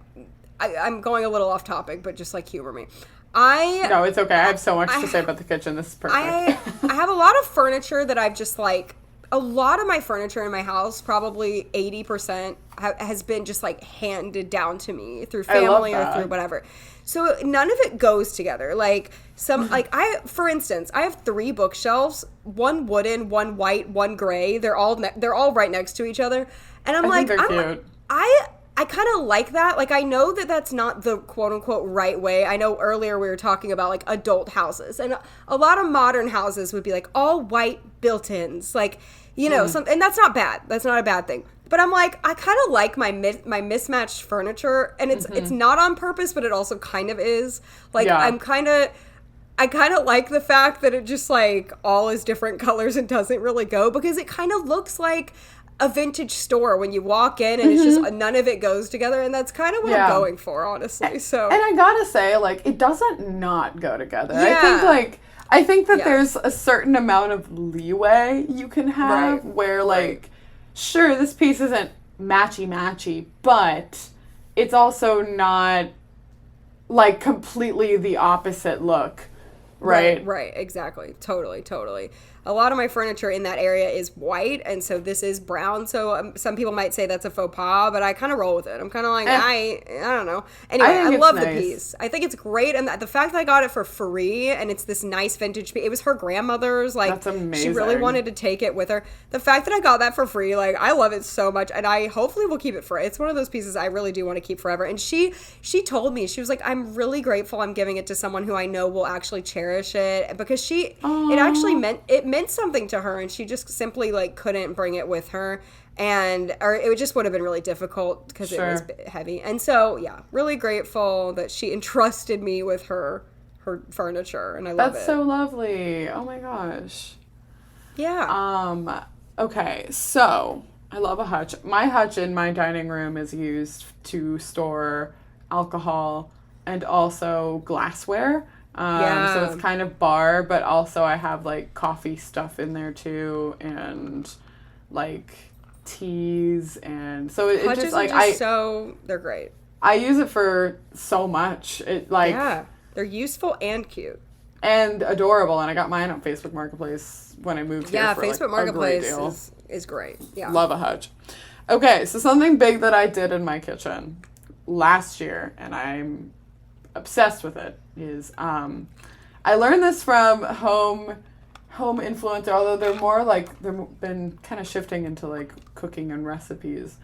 I'm going a little off topic, but just, like, humor me. No, it's okay. I have so much to say about the kitchen. This is perfect. I have a lot of furniture that I've just, like, a lot of my furniture in my house, probably 80%, has been just like handed down to me through family or through whatever. So none of it goes together. Like for instance, I have 3 bookshelves, one wooden, one white, one gray. They're all right next to each other, and I kind of like that. Like, I know that that's not the quote-unquote right way. I know earlier we were talking about, like, adult houses. And a lot of modern houses would be, like, all white built-ins. Like, you know, and that's not bad. That's not a bad thing. But I'm like, I kind of like my mismatched furniture. And it's not on purpose, but it also kind of is. Like, I kind of like the fact that it just, like, all is different colors and doesn't really go. Because it kind of looks like a vintage store when you walk in and it's just none of it goes together, and that's kind of what I'm going for, honestly. So, and I gotta say, like, it doesn't not go together. I think that there's a certain amount of leeway you can have where, like, sure, this piece isn't matchy, but it's also not, like, completely the opposite look. Right, exactly. Totally. A lot of my furniture in that area is white, and so this is brown. So some people might say that's a faux pas, but I kind of roll with it. I'm kind of like, I don't know. Anyway, I love the piece. I think it's great, and the fact that I got it for free, and it's this nice vintage piece. It was her grandmother's. Like, that's amazing. She really wanted to take it with her. The fact that I got that for free, like, I love it so much, and I hopefully will keep it forever. It's one of those pieces I really do want to keep forever. And she told me, she was like, I'm really grateful I'm giving it to someone who I know will actually cherish it, because it actually meant something to her, and she just simply, like, couldn't bring it with her, or it just would have been really difficult because it was heavy. And so, yeah, really grateful that she entrusted me with her furniture, and I love it. That's so lovely. Oh my gosh. Yeah. Okay, so I love a hutch. My hutch in my dining room is used to store alcohol and also glassware. So it's kind of bar, but also I have, like, coffee stuff in there too, and, like, teas, and so it just, like, they're great. I use it for so much. It, like, they're useful and cute and adorable, and I got mine on Facebook Marketplace when I moved here. For, Facebook Marketplace is great. Yeah, love a hutch. Okay, so something big that I did in my kitchen last year, and I'm obsessed with it, is I learned this from home influencer, although they're more like, they've been kind of shifting into, like, cooking and recipes.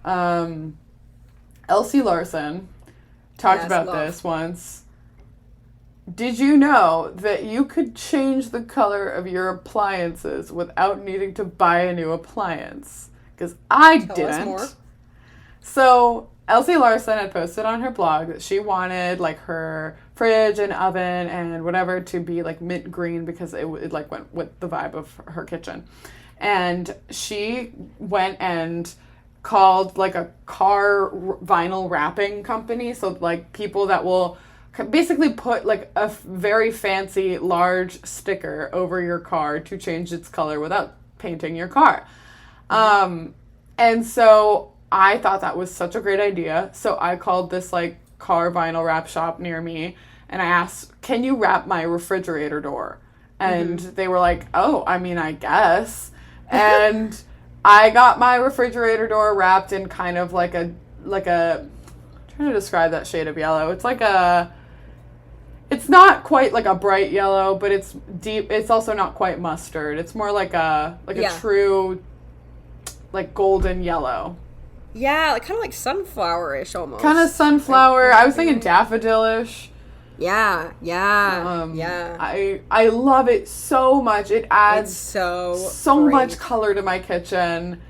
Elsie Larson talked about this once. Did you know that you could change the color of your appliances without needing to buy a new appliance? Because I didn't. Tell us more. So Elsie Larson had posted on her blog that she wanted, like, her fridge and oven and whatever to be, like, mint green because it like went with the vibe of her kitchen. And she went and called, like, a car vinyl wrapping company. So, like, people that will basically put, like, a very fancy large sticker over your car to change its color without painting your car. And so I thought that was such a great idea. So I called this, like, car vinyl wrap shop near me, and I asked, can you wrap my refrigerator door? And they were like, oh, I mean, I guess. And I got my refrigerator door wrapped in kind of like a I'm trying to describe that shade of yellow. It's not quite like a bright yellow, but it's deep. It's also not quite mustard. It's more like a true like golden yellow. Yeah, like kind of like sunflower-ish almost. Kind of sunflower. I was thinking daffodilish. Yeah. I love it so much. It adds it's so much color to my kitchen.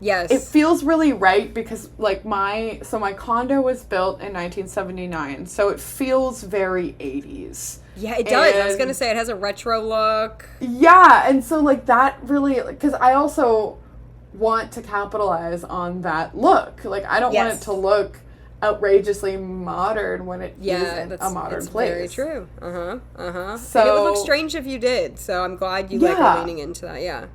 Yes. It feels really right because like my condo was built in 1979, so it feels very 80s. Yeah, it does. I was going to say it has a retro look. Yeah, and so like that really, because I also want to capitalize on that look. Like I don't want it to look outrageously modern when it isn't a modern place. Very true. So and it would look strange if you did. So I'm glad you like are leaning into that. Yeah.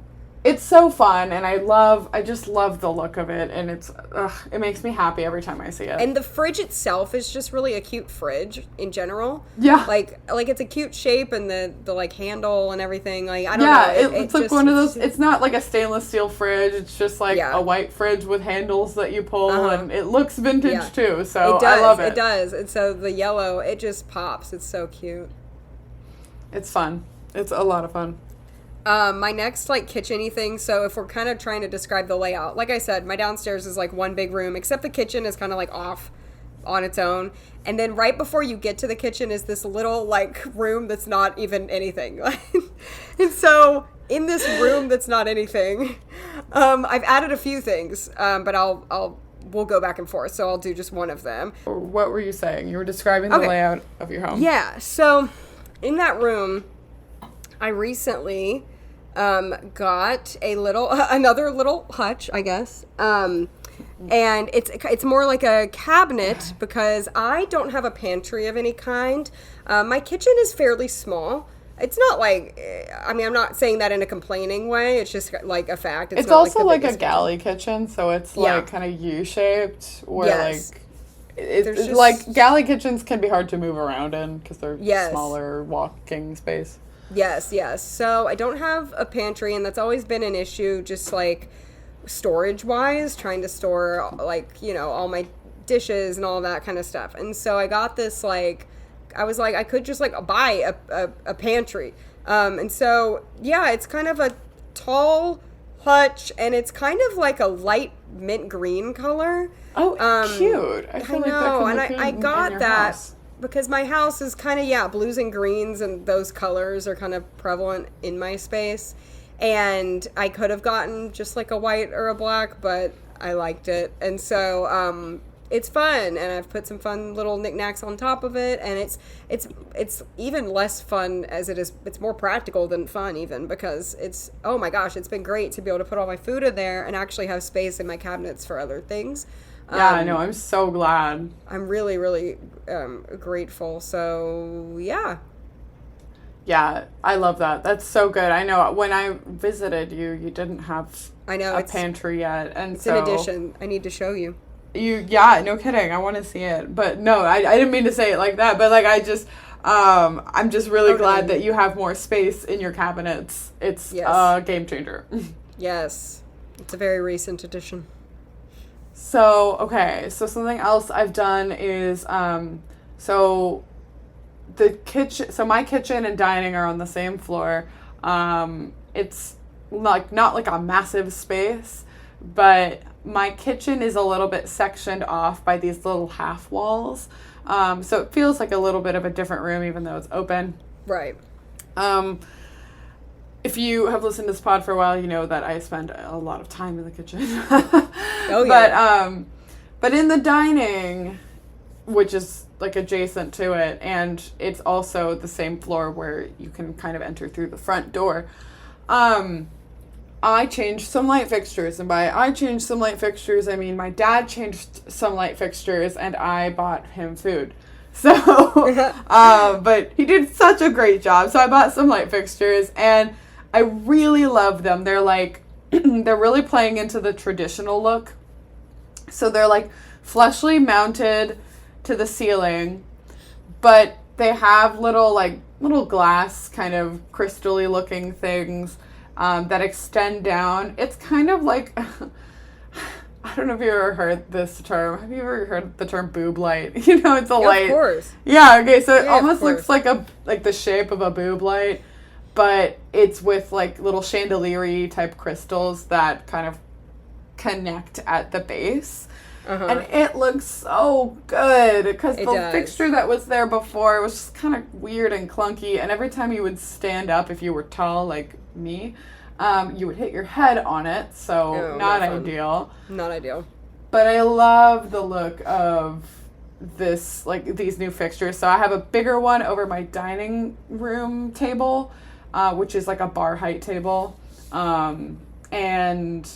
It's so fun, and I just love the look of it, and it makes me happy every time I see it. And the fridge itself is just really a cute fridge in general. Yeah. Like it's a cute shape, and the like handle and everything. Like I don't know. It's like just, one of those. It's not like a stainless steel fridge. It's just like a white fridge with handles that you pull, and it looks vintage too. So I love it. It does. And so the yellow, it just pops. It's so cute. It's fun. It's a lot of fun. My next, like, kitchen-y thing, so if we're kind of trying to describe the layout, like I said, my downstairs is, like, one big room, except the kitchen is kind of, like, off on its own. And then right before you get to the kitchen is this little, like, room that's not even anything. And so in this room that's not anything, I've added a few things, but we'll go back and forth, so I'll do just one of them. What were you saying? You were describing the layout of your home. Yeah, so in that room, I recently got another little hutch, I guess. And it's more like a cabinet because I don't have a pantry of any kind. My kitchen is fairly small. It's not like, I mean, I'm not saying that in a complaining way. It's just like a fact. It's not also like a galley kitchen, so it's like kind of U-shaped where like it's like galley kitchens can be hard to move around in because they're smaller walking space. Yes. So I don't have a pantry, and that's always been an issue, just like storage-wise, trying to store, like, you know, all my dishes and all that kind of stuff. And so I got this, like, I was like, I could just, like, buy a pantry. And so, yeah, it's kind of a tall hutch, and it's kind of like a light mint green color. Oh, cute. I feel like that could look good I got in your that. house. Because my house is kind of, blues and greens, and those colors are kind of prevalent in my space. And I could have gotten just like a white or a black, but I liked it. And so it's fun, and I've put some fun little knickknacks on top of it, and it's even less fun as it is. It's more practical than fun even, because it's, oh my gosh, it's been great to be able to put all my food in there and actually have space in my cabinets for other things. Yeah, I know. I'm so glad. I'm really, really grateful. So, yeah. Yeah, I love that. That's so good. I know when I visited you didn't have a pantry yet. And it's an addition. I need to show you. No kidding. I want to see it. But no, I didn't mean to say it like that. But like I'm just really glad that you have more space in your cabinets. It's a game changer. Yes. It's a very recent addition. So, okay, so something else I've done is, so my kitchen and dining are on the same floor. It's like not like a massive space, but my kitchen is a little bit sectioned off by these little half walls. So it feels like a little bit of a different room, even though it's open. Right. If you have listened to this pod for a while, you know that I spend a lot of time in the kitchen. Oh, yeah. But in the dining, which is like adjacent to it, and it's also the same floor where you can kind of enter through the front door, I changed some light fixtures. And by I changed some light fixtures, I mean my dad changed some light fixtures and I bought him food. So, but he did such a great job. So I bought some light fixtures, and I really love them. They're like, they're really playing into the traditional look. So they're like fleshly mounted to the ceiling, but they have little glass kind of crystal-y looking things that extend down. It's kind of like, I don't know if you ever heard this term. Have you ever heard the term boob light? You know, it's a light. Of course. Yeah, okay, so it Yeah, almost looks like the shape of a boob light, but it's with like little chandelier type crystals that kind of connect at the base. And it looks so good because the fixture that was there before was just kind of weird and clunky, and every time you would stand up, if you were tall like me, you would hit your head on it, so not ideal. Not ideal. But I love the look of this, like these new fixtures. So I have a bigger one over my dining room table, which is like a bar height table, and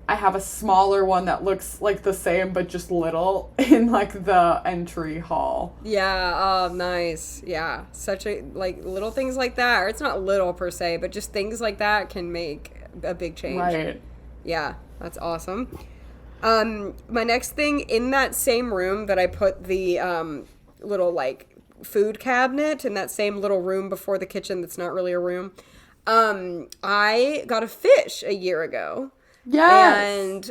I have a smaller one that looks like the same but just little in like the entry hall. Yeah, oh nice. Yeah. Such a like little things like that, or it's not little per se, but just things like that can make a big change. Right. Yeah, that's awesome. My next thing, in that same room that I put the little like food cabinet, in that same little room before the kitchen that's not really a room, I got a fish a year ago. Yes. And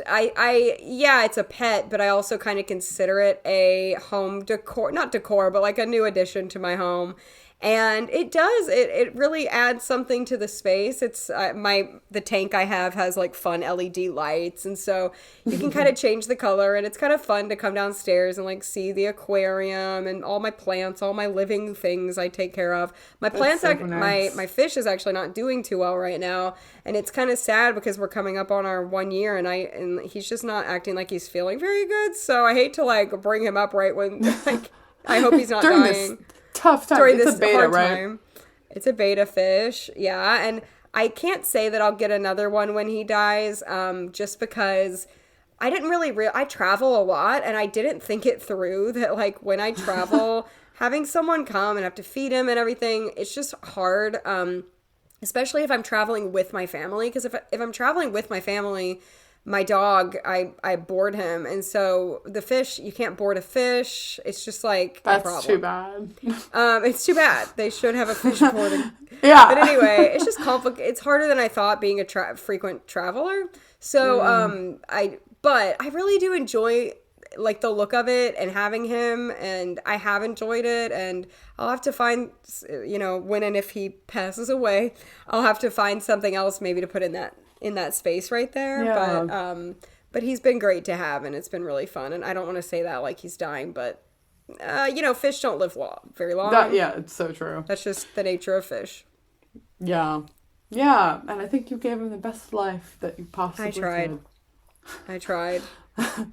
yeah, it's a pet, but I also kind of consider it a home decor, not decor, but like a new addition to my home. And it really adds something to the space. It's the tank I have has like fun LED lights, and so you can kind of change the color, and it's kind of fun to come downstairs and like see the aquarium and all my plants, all my living things I take care of. My plants, so nice. my fish is actually not doing too well right now, and it's kind of sad because we're coming up on our 1 year, and he's just not acting like he's feeling very good. So I hate to like bring him up right when like I hope he's not during dying. This tough time. During it's this a beta, hard right? time. It's a beta fish, yeah. And I can't say that I'll get another one when he dies, just because I didn't really I travel a lot, and I didn't think it through that like when I travel, having someone come and have to feed him and everything, it's just hard. Especially if I'm traveling with my family, because if I'm traveling with my family, my dog, I board him, and so the fish, you can't board a fish. It's just like that's a problem. too bad. It's too bad. They should have a fish boarding. Yeah. But anyway, it's just complicated. It's harder than I thought being a frequent traveler. So but I really do enjoy like the look of it and having him, and I have enjoyed it, and I'll have to find, when and if he passes away, I'll have to find something else maybe to put in that space right there. Yeah. But he's been great to have, and it's been really fun. And I don't want to say that like he's dying, but fish don't live very long. Yeah, it's so true. That's just the nature of fish. Yeah. Yeah, and I think you gave him the best life that you possibly could. I tried.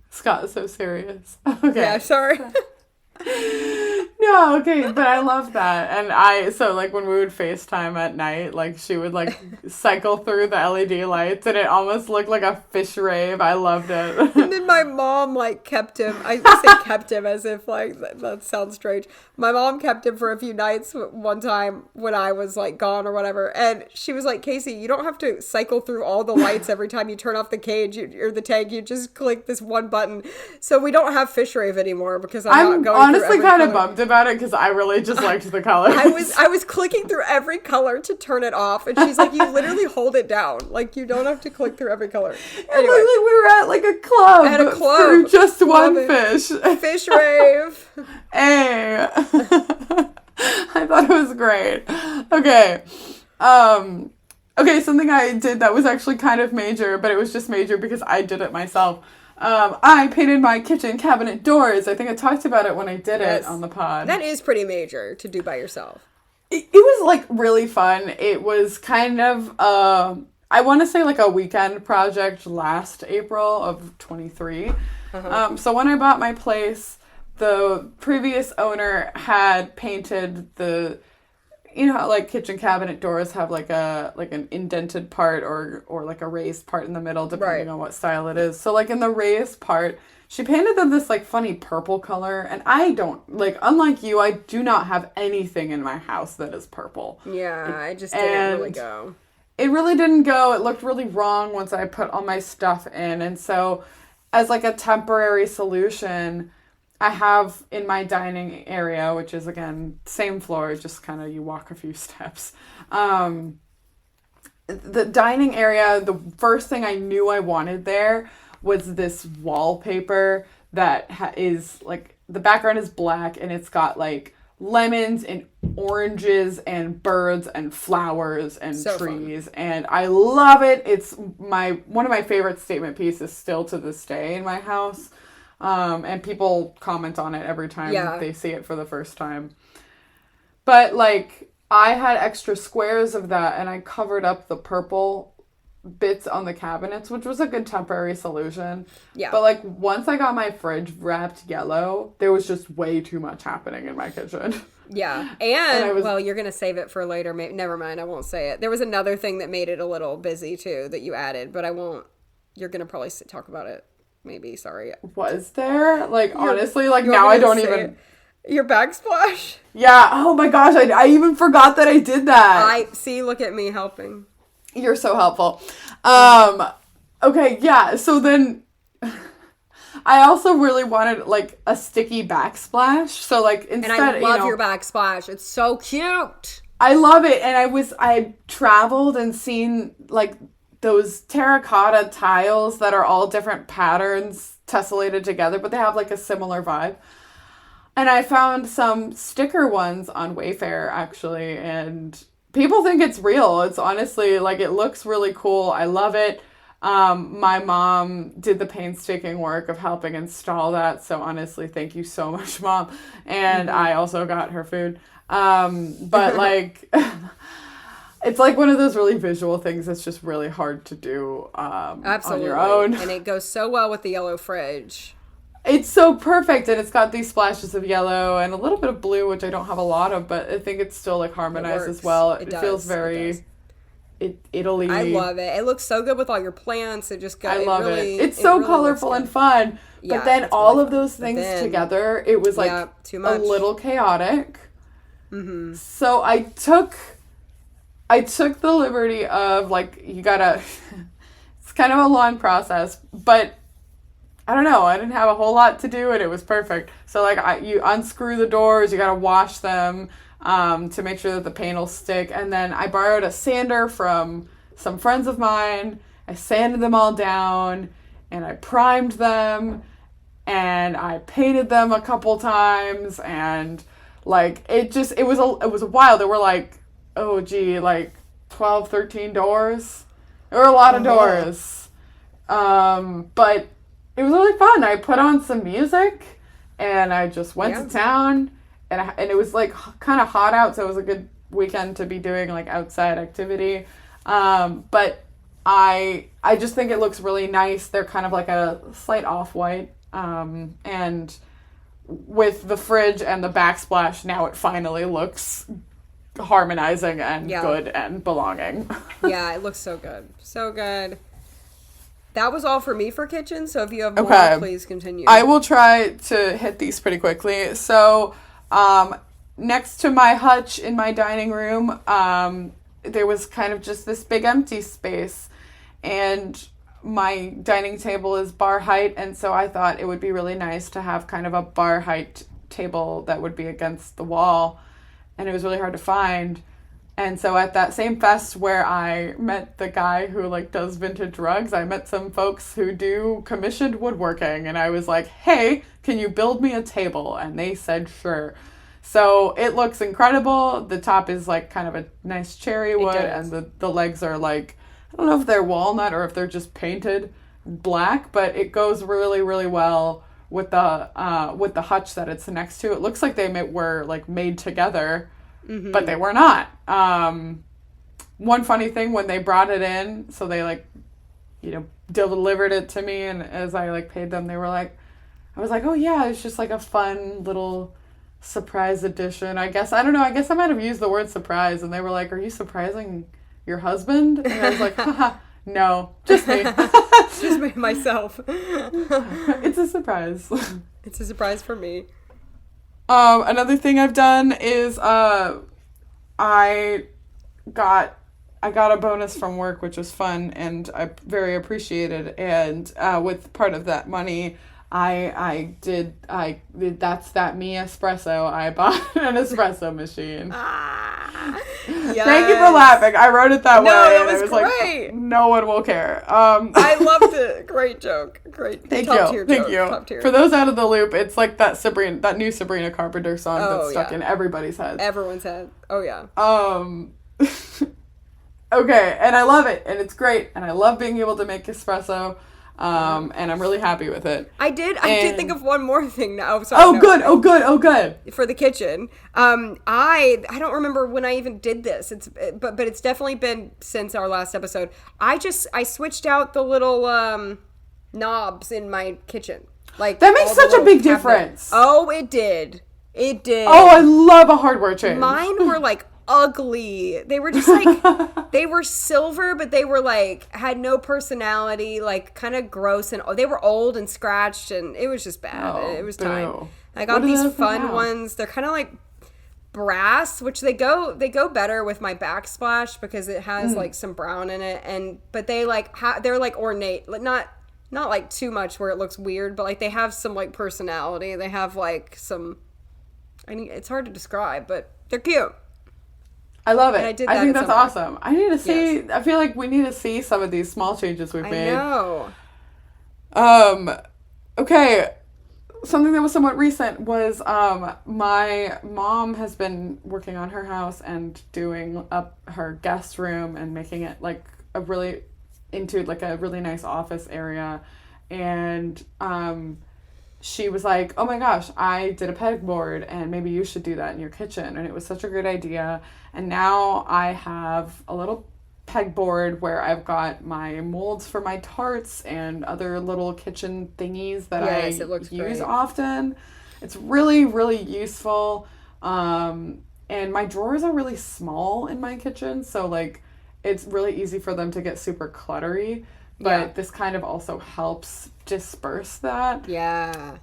Scott is so serious. Okay. Yeah, sorry. No, okay, but I love that. And so like when we would FaceTime at night, like she would like cycle through the LED lights, and it almost looked like a fish rave. I loved it. And then my mom like kept him. I say kept him as if like that sounds strange. My mom kept him for a few nights one time when I was like gone or whatever, and she was like, "Casey, you don't have to cycle through all the lights every time you turn off the cage or the tank. You just click this one button." So we don't have fish rave anymore because I'm not going honestly through every kind of color. bummed about it because I really just liked the colors. I was clicking through every color to turn it off, and she's like, "You literally hold it down. Like you don't have to click through every color." Anyway, we were at like a club. At a club for just one fish. Fish rave. Hey, I thought it was great. Okay, okay. Something I did that was actually kind of major, but it was just major because I did it myself. I painted my kitchen cabinet doors. I think I talked about it when I did it on the pod. That is pretty major to do by yourself. It was like really fun. It was kind of, I want to say like a weekend project last April of 23. So when I bought my place, the previous owner had painted the, you know how like kitchen cabinet doors have like an indented part or like a raised part in the middle depending on what style it is. So like in the raised part, she painted them this like funny purple color, and I don't like, unlike you, I do not have anything in my house that is purple. Yeah, I just didn't really go. It really didn't go. It looked really wrong once I put all my stuff in, and so as like a temporary solution, I have in my dining area, which is, again, same floor, just kind of you walk a few steps. the dining area, the first thing I knew I wanted there was this wallpaper that is like, the background is black and it's got like lemons and oranges and birds and flowers and trees. Fun. And I love it. It's one of my favorite statement pieces still to this day in my house. And people comment on it every time they see it for the first time. But like, I had extra squares of that and I covered up the purple bits on the cabinets, which was a good temporary solution. Yeah. But like, once I got my fridge wrapped yellow, there was just way too much happening in my kitchen. Yeah. And well, you're going to save it for later. Never mind. I won't say it. There was another thing that made it a little busy too that you added, but I won't. You're going to probably talk about it. Maybe. Sorry. Was there? Like, honestly, like now I don't even. Your backsplash? Yeah. Oh my gosh. I even forgot that I did that. Look at me helping. You're so helpful. Okay. Yeah. So then I also really wanted like a sticky backsplash. So like instead, and I love your backsplash. It's so cute. I love it. And I traveled and seen like those terracotta tiles that are all different patterns tessellated together, but they have like a similar vibe. And I found some sticker ones on Wayfair, actually, and people think it's real. It's honestly, like, it looks really cool. I love it. My mom did the painstaking work of helping install that, so honestly, thank you so much, Mom. And I also got her food. But, like, it's like one of those really visual things that's just really hard to do on your own. And it goes so well with the yellow fridge. It's so perfect, and it's got these splashes of yellow and a little bit of blue, which I don't have a lot of, but I think it's still like harmonized as well. It feels very Italy. I love it. It looks so good with all your plants. It just got. I love it. It's so really colorful and fun. Yeah, but then all of those things together, it was like too much. A little chaotic. Mm-hmm. So I took the liberty of like, you gotta. It's kind of a long process, but. I don't know, I didn't have a whole lot to do and it was perfect. So like you unscrew the doors, you gotta wash them to make sure that the paint will stick. And then I borrowed a sander from some friends of mine. I sanded them all down and I primed them and I painted them a couple times, and like it was a while. There were like, like 12, 13 doors. There were a lot of doors. But it was really fun. I put on some music, and I just went to town, and it was like kind of hot out, so it was a good weekend to be doing like outside activity. But I just think it looks really nice. They're kind of like a slight off-white, and with the fridge and the backsplash, now it finally looks harmonizing and good and belonging. Yeah, it looks so good. So good. That was all for me for kitchen, so if you have more, please continue. I will try to hit these pretty quickly. So, next to my hutch in my dining room, there was kind of just this big empty space, and my dining table is bar height, and so I thought it would be really nice to have kind of a bar height table that would be against the wall, and it was really hard to find. And so at that same fest where I met the guy who like does vintage rugs, I met some folks who do commissioned woodworking, and I was like, hey, can you build me a table? And they said, sure. So it looks incredible. The top is like kind of a nice cherry wood, and the legs are like, I don't know if they're walnut or if they're just painted black, but it goes really, really well with the hutch that it's next to. It looks like they were like made together. Mm-hmm. But they were not. One funny thing, when they brought it in, so they like, delivered it to me, and as I like paid them, they were like, I was like, oh yeah, it's just like a fun little surprise edition. I guess I might have used the word surprise, and they were like, are you surprising your husband? And I was like, haha, no, just me. Just me, myself. It's a surprise. It's a surprise for me. Another thing I've done is, I got a bonus from work, which was fun, and I very appreciated. And, with part of that money, That's that me espresso. I bought an espresso machine. Yes. Thank you for laughing. I wrote it that way. That was and it was great. like, no one will care. I loved it. Great joke. Great. Thank Top you. tier Thank joke. you. Top tier. For those out of the loop, it's like that new Sabrina Carpenter song that's stuck yeah. in everybody's head. Everyone's head. Oh yeah. Okay, and I love it, and it's great, and I love being able to make espresso, and I'm really happy with it. I did think of one more thing now. Oh, sorry. Good. For the kitchen. I don't remember when I even did this. But it's definitely been since our last episode. I switched out the little knobs in my kitchen. Like that makes such a big difference. Oh, it did. It did. Oh, I love a hardware change. Mine were like ugly. They were just like they were silver, but they were like had no personality, like kind of gross, and they were old and scratched, and it was just bad. It was time. I got these fun ones. They're kind of like brass, which they go better with my backsplash because it has like some brown in it, but they like they're like ornate, like not like too much where it looks weird, but like they have some like personality. They have like some. I mean, it's hard to describe, but they're cute. I love it. I think that's awesome. I need to see. Yes. I feel like we need to see some of these small changes we've made. I know. Okay. Something that was somewhat recent was my mom has been working on her house and doing up her guest room and making it like a really nice office area, and she was like, oh my gosh, I did a pegboard and maybe you should do that in your kitchen. And it was such a great idea. And now I have a little pegboard where I've got my molds for my tarts and other little kitchen thingies that I use often. It's really, really useful. And my drawers are really small in my kitchen. So like it's really easy for them to get super cluttery. But this kind of also helps disperse that. Yeah.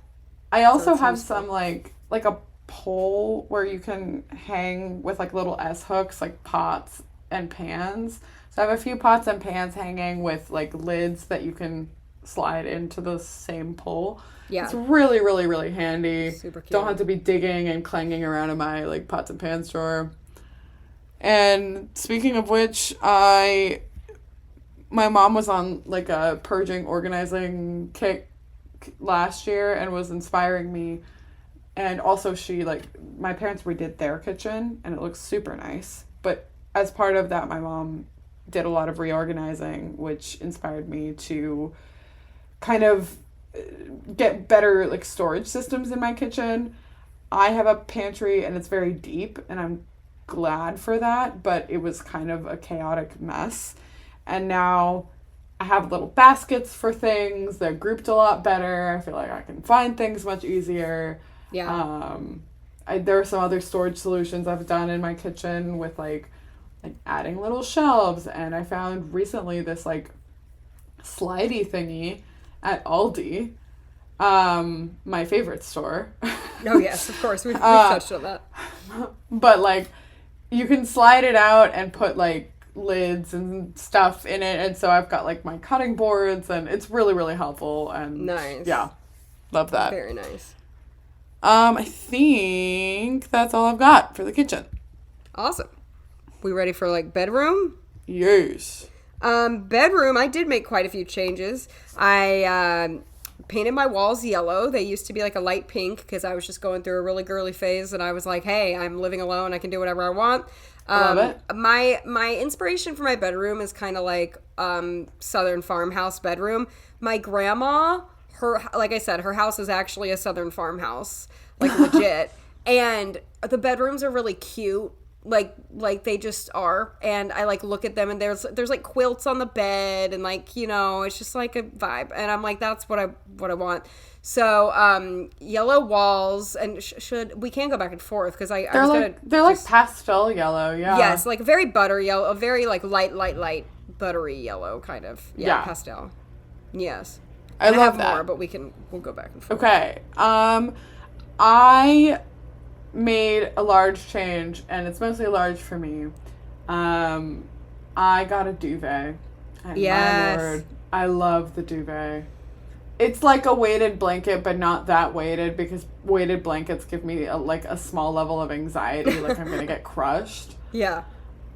I also have some like a pole where you can hang with like little S-hooks, like pots and pans. So I have a few pots and pans hanging with like lids that you can slide into the same pole. Yeah. It's really, really, really handy. Super cute. Don't have to be digging and clanging around in my like pots and pans drawer. And speaking of which, my mom was on like a purging, organizing kick last year and was inspiring me. And also my parents redid their kitchen and it looks super nice. But as part of that, my mom did a lot of reorganizing, which inspired me to kind of get better like storage systems in my kitchen. I have a pantry and it's very deep and I'm glad for that, but it was kind of a chaotic mess. And now I have little baskets for things. They're grouped a lot better. I feel like I can find things much easier. Yeah. There are some other storage solutions I've done in my kitchen with like adding little shelves. And I found recently this like slidey thingy at Aldi, my favorite store. Oh yes, of course. We've touched on that. But like you can slide it out and put like lids and stuff in it, and so I've got like my cutting boards and it's really, really helpful and nice. Yeah, love that. Very nice. I think that's all I've got for the kitchen. Awesome. We ready for like bedroom? Yes. Bedroom, I did make quite a few changes. I painted my walls yellow. They used to be like a light pink because I was just going through a really girly phase and I was like, hey, I'm living alone, I can do whatever I want. Love it. My inspiration for my bedroom is kind of like Southern farmhouse bedroom. My grandma, like I said, her house is actually a Southern farmhouse, like legit. And the bedrooms are really cute. Like they just are, and I like look at them and there's like quilts on the bed and like, you know, it's just like a vibe, and I'm like, that's what I want. So yellow walls, and we can go back and forth because they're like pastel yellow. Yeah, yes, like very butter yellow, a very like light buttery yellow kind of. Yeah. Pastel. Yes, I love have that. More, but we'll go back and forth. Okay. I made a large change, and it's mostly large for me. I got a duvet. And yes. my Lord, I love the duvet. It's like a weighted blanket, but not that weighted, because weighted blankets give me a small level of anxiety, like I'm gonna get crushed. Yeah.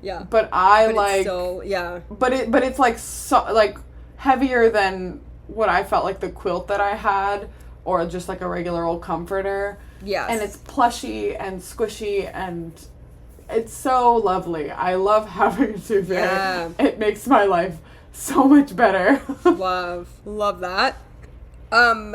Yeah. But It's still, yeah. But it's like so like heavier than what I felt like the quilt that I had, or just like a regular old comforter. Yes. And it's plushy and squishy, and it's so lovely. I love having a duvet. Yeah. It makes my life so much better. Love that.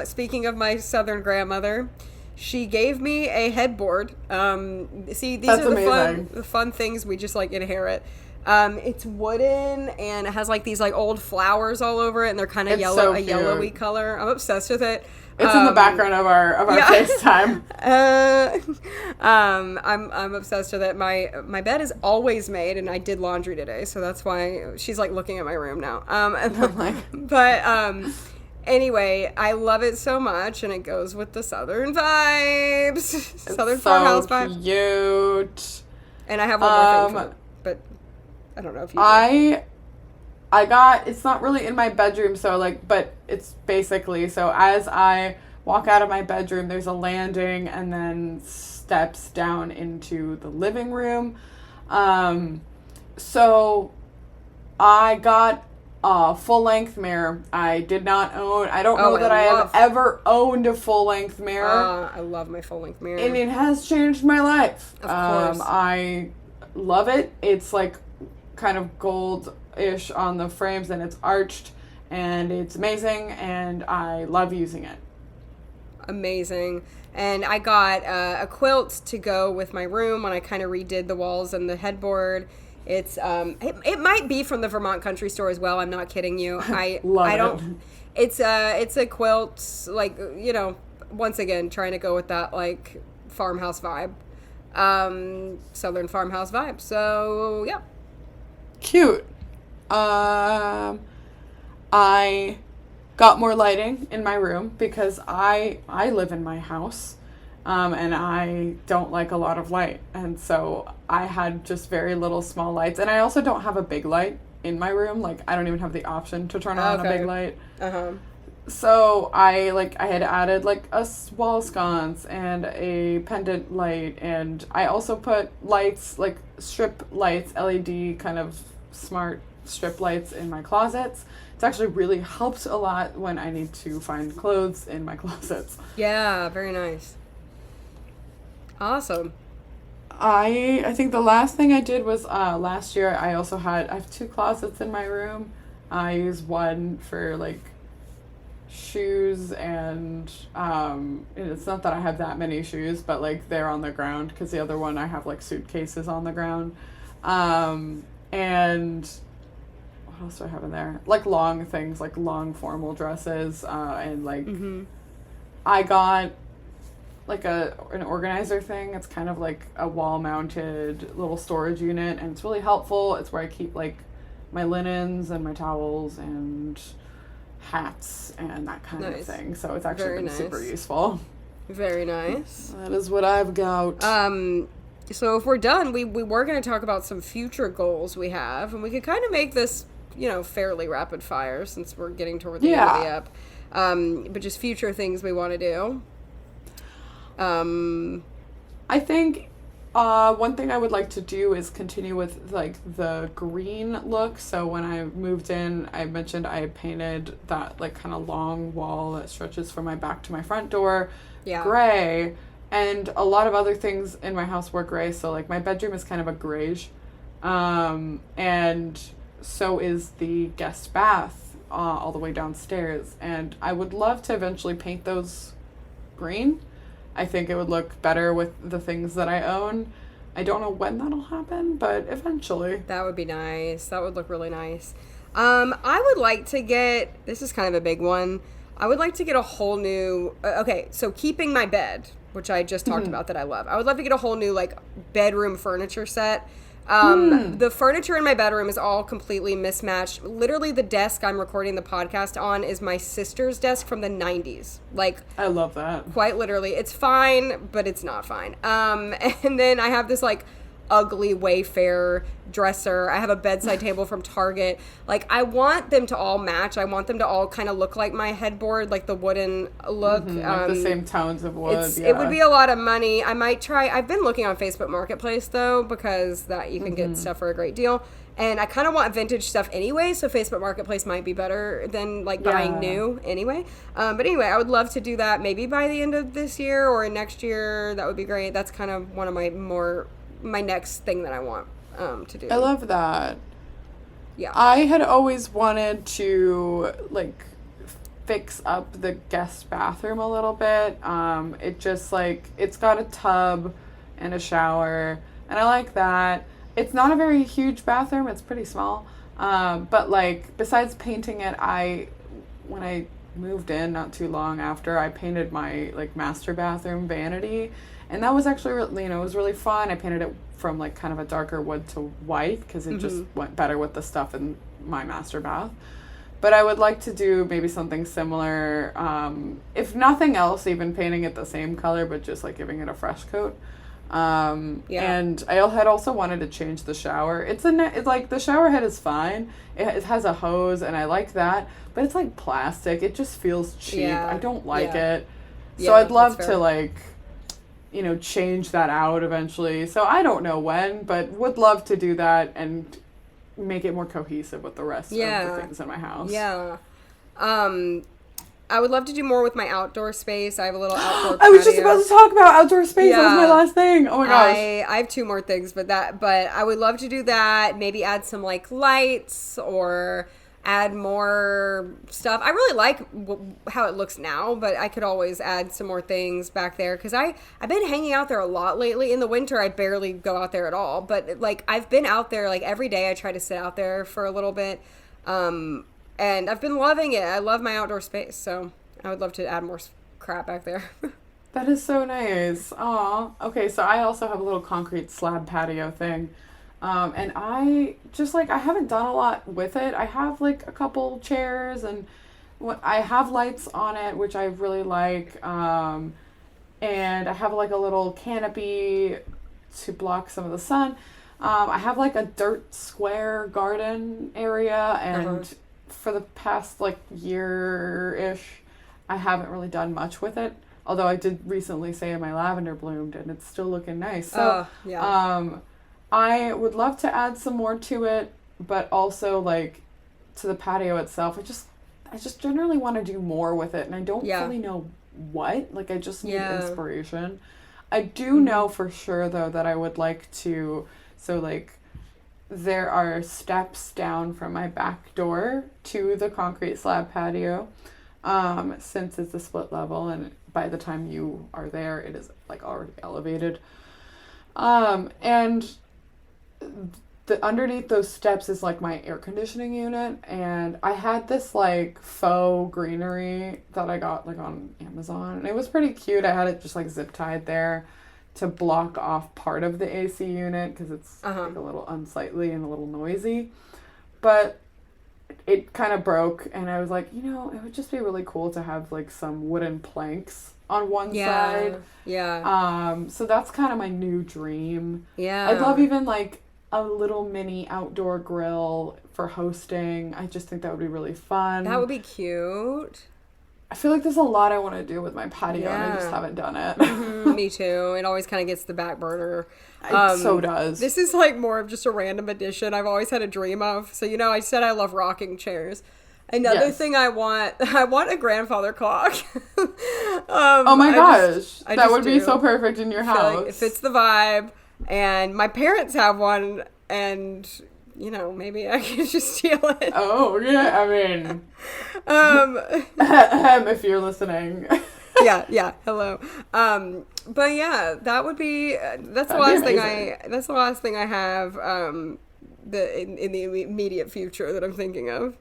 Speaking of my southern grandmother, she gave me a headboard. See, these That's are amazing. the fun things we just like inherit. It's wooden, and it has like these like old flowers all over it, and they're kind of It's so a cute. yellowy color. I'm obsessed with it. It's in the background of our FaceTime. I'm obsessed with it. My bed is always made, and I did laundry today, so that's why she's like looking at my room now. Anyway, I love it so much, and it goes with the southern vibes, southern farmhouse vibe. Cute. And I have one more thing, for it, but I don't know if you. I got, it's not really in my bedroom, so like, but it's basically, so as I walk out of my bedroom, there's a landing and then steps down into the living room. So I got a full-length mirror. I did not own, I don't know that I have ever owned a full-length mirror. I love my full-length mirror. And it has changed my life. Of course. I love it. It's like kind of gold-ish on the frames, and it's arched, and it's amazing, and I love using it. Amazing. And I got a quilt to go with my room when I kind of redid the walls and the headboard. It's it might be from the Vermont Country Store as well. I'm not kidding you. I don't. It's a quilt, like, you know, once again trying to go with that like farmhouse vibe, southern farmhouse vibe. So yeah, cute. I got more lighting in my room because I live in my house. And I don't like a lot of light. And so I had just very little small lights. And I also don't have a big light in my room. Like, I don't even have the option to turn on a big light. Uh-huh. So I had added like a wall sconce and a pendant light. And I also put lights, like strip lights, LED kind of smart strip lights in my closets. It's actually really helped a lot when I need to find clothes in my closets. Yeah, very nice. Awesome. I think the last thing I did was last year I have 2 closets in my room. I use one for like shoes and it's not that I have that many shoes, but like they're on the ground, because the other one I have like suitcases on the ground. And what else do I have in there? Like long things, like long formal dresses, and like I got like an organizer thing. It's kind of like a wall-mounted little storage unit, and it's really helpful. It's where I keep like my linens and my towels and hats and that kind of thing. So it's actually been super useful. Very nice. That is what I've got. So if we're done, we were going to talk about some future goals we have, and we could kind of make this, you know, fairly rapid fire since we're getting toward the end of the app. But just future things we want to do. I think one thing I would like to do is continue with like the green look. So when I moved in, I mentioned I had painted that like kind of long wall that stretches from my back to my front door gray, and a lot of other things in my house were gray. So like my bedroom is kind of a grayish, and so is the guest bath all the way downstairs, and I would love to eventually paint those green. I think it would look better with the things that I own. I don't know when that'll happen, but eventually. That would be nice. That would look really nice. I would like to get, this is kind of a big one, I would like to get a whole new, okay, so keeping my bed, which I just talked about that I love. I would love to get a whole new, like, bedroom furniture set. The furniture in my bedroom is all completely mismatched. Literally, the desk I'm recording the podcast on is my sister's desk from the 90s. Like, I love that. Quite literally. It's fine, but it's not fine. And then I have this, like, ugly Wayfair dresser. I have a bedside table from Target. Like, I want them to all match. I want them to all kind of look like my headboard, like the wooden look. Like the same tones of wood. It would be a lot of money. I might try. I've been looking on Facebook Marketplace, though, because that you can get stuff for a great deal. And I kind of want vintage stuff anyway, so Facebook Marketplace might be better than, like, buying new anyway. But anyway, I would love to do that maybe by the end of this year or next year. That would be great. That's kind of one of my next thing that I want to do. I love that. Yeah. I had always wanted to, like, fix up the guest bathroom a little bit. It just, like, it's got a tub and a shower, and I like that. It's not a very huge bathroom. It's pretty small. But, like, besides painting it, when I moved in not too long after, I painted my, like, master bathroom vanity. And that was actually, it was really fun. I painted it from, like, kind of a darker wood to white because it just went better with the stuff in my master bath. But I would like to do maybe something similar. If nothing else, even painting it the same color, but just, like, giving it a fresh coat. And I had also wanted to change the shower. It's like the shower head is fine. It has a hose and I like that, but it's like plastic. It just feels cheap. I don't like it. So I'd love to, like, change that out eventually. So I don't know when, but would love to do that and make it more cohesive with the rest of the things in my house. Yeah. I would love to do more with my outdoor space. I have a little outdoor I was just about to talk about outdoor space. That was my last thing. Oh my gosh. I have two more things, but I would love to do that. Maybe add some, like, lights or add more stuff. I really like how it looks now, but I could always add some more things back there because I've been hanging out there a lot lately. In the winter, I barely go out there at all, but, like, I've been out there, like, every day. I try to sit out there for a little bit. And I've been loving it. I love my outdoor space, so I would love to add more crap back there. That is so nice. Aw. Okay, so I also have a little concrete slab patio thing. And I just, like, I haven't done a lot with it. I have, like, a couple chairs and I have lights on it, which I really like. And I have, like, a little canopy to block some of the sun. I have, like, a dirt square garden area, and for the past, like, year-ish, I haven't really done much with it. Although I did recently say my lavender bloomed, and it's still looking nice. So, I would love to add some more to it, but also, like, to the patio itself. I just generally want to do more with it, and I don't really know what. Like, I just need inspiration. I do know for sure, though, that I would like to, so, like, there are steps down from my back door to the concrete slab patio, since it's a split level, and by the time you are there, it is, like, already elevated. And underneath those steps is, like, my air conditioning unit, and I had this, like, faux greenery that I got, like, on Amazon, and it was pretty cute. I had it just, like, zip tied there to block off part of the AC unit because it's like a little unsightly and a little noisy, but it kind of broke, and I was like, it would just be really cool to have, like, some wooden planks on one side. So that's kind of my new dream. I'd love even, like, a little mini outdoor grill for hosting. I just think that would be really fun. That would be cute. I feel like there's a lot I want to do with my patio, and I just haven't done it. Me too. It always kind of gets the back burner. It so does. This is, like, more of just a random addition I've always had a dream of. So, I said I love rocking chairs. Another thing I want a grandfather clock. Oh my gosh. That would be so perfect in your house. Like it fits the vibe. And my parents have one, and... maybe I can just steal it. Oh, yeah, I mean... if you're listeing. yeah, hello. But yeah, that would be... That's the last thing I have in the immediate future that I'm thinking of.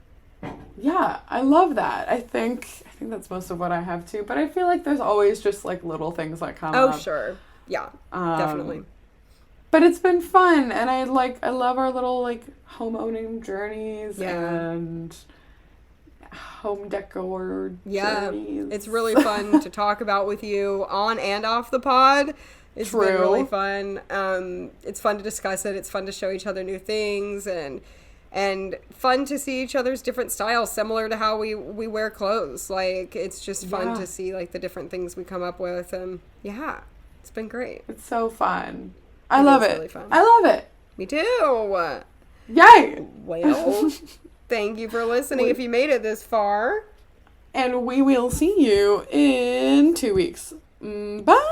Yeah, I love that. I think that's most of what I have, too. But I feel like there's always just, like, little things that come up. Oh, sure. Yeah, definitely. But it's been fun, and I love our little, like, home owning journeys and home decor journeys. It's really fun to talk about with you on and off the pod. It's True. been really fun. It's fun to discuss it. It's fun to show each other new things, and fun to see each other's different styles, similar to how we wear clothes. Like, it's just fun to see, like, the different things we come up with. And yeah, it's been great. It's so fun. I love it. Really fun. I love it. Me too. Yay! Well, thank you for listening if you made it this far. And we will see you in 2 weeks. Bye!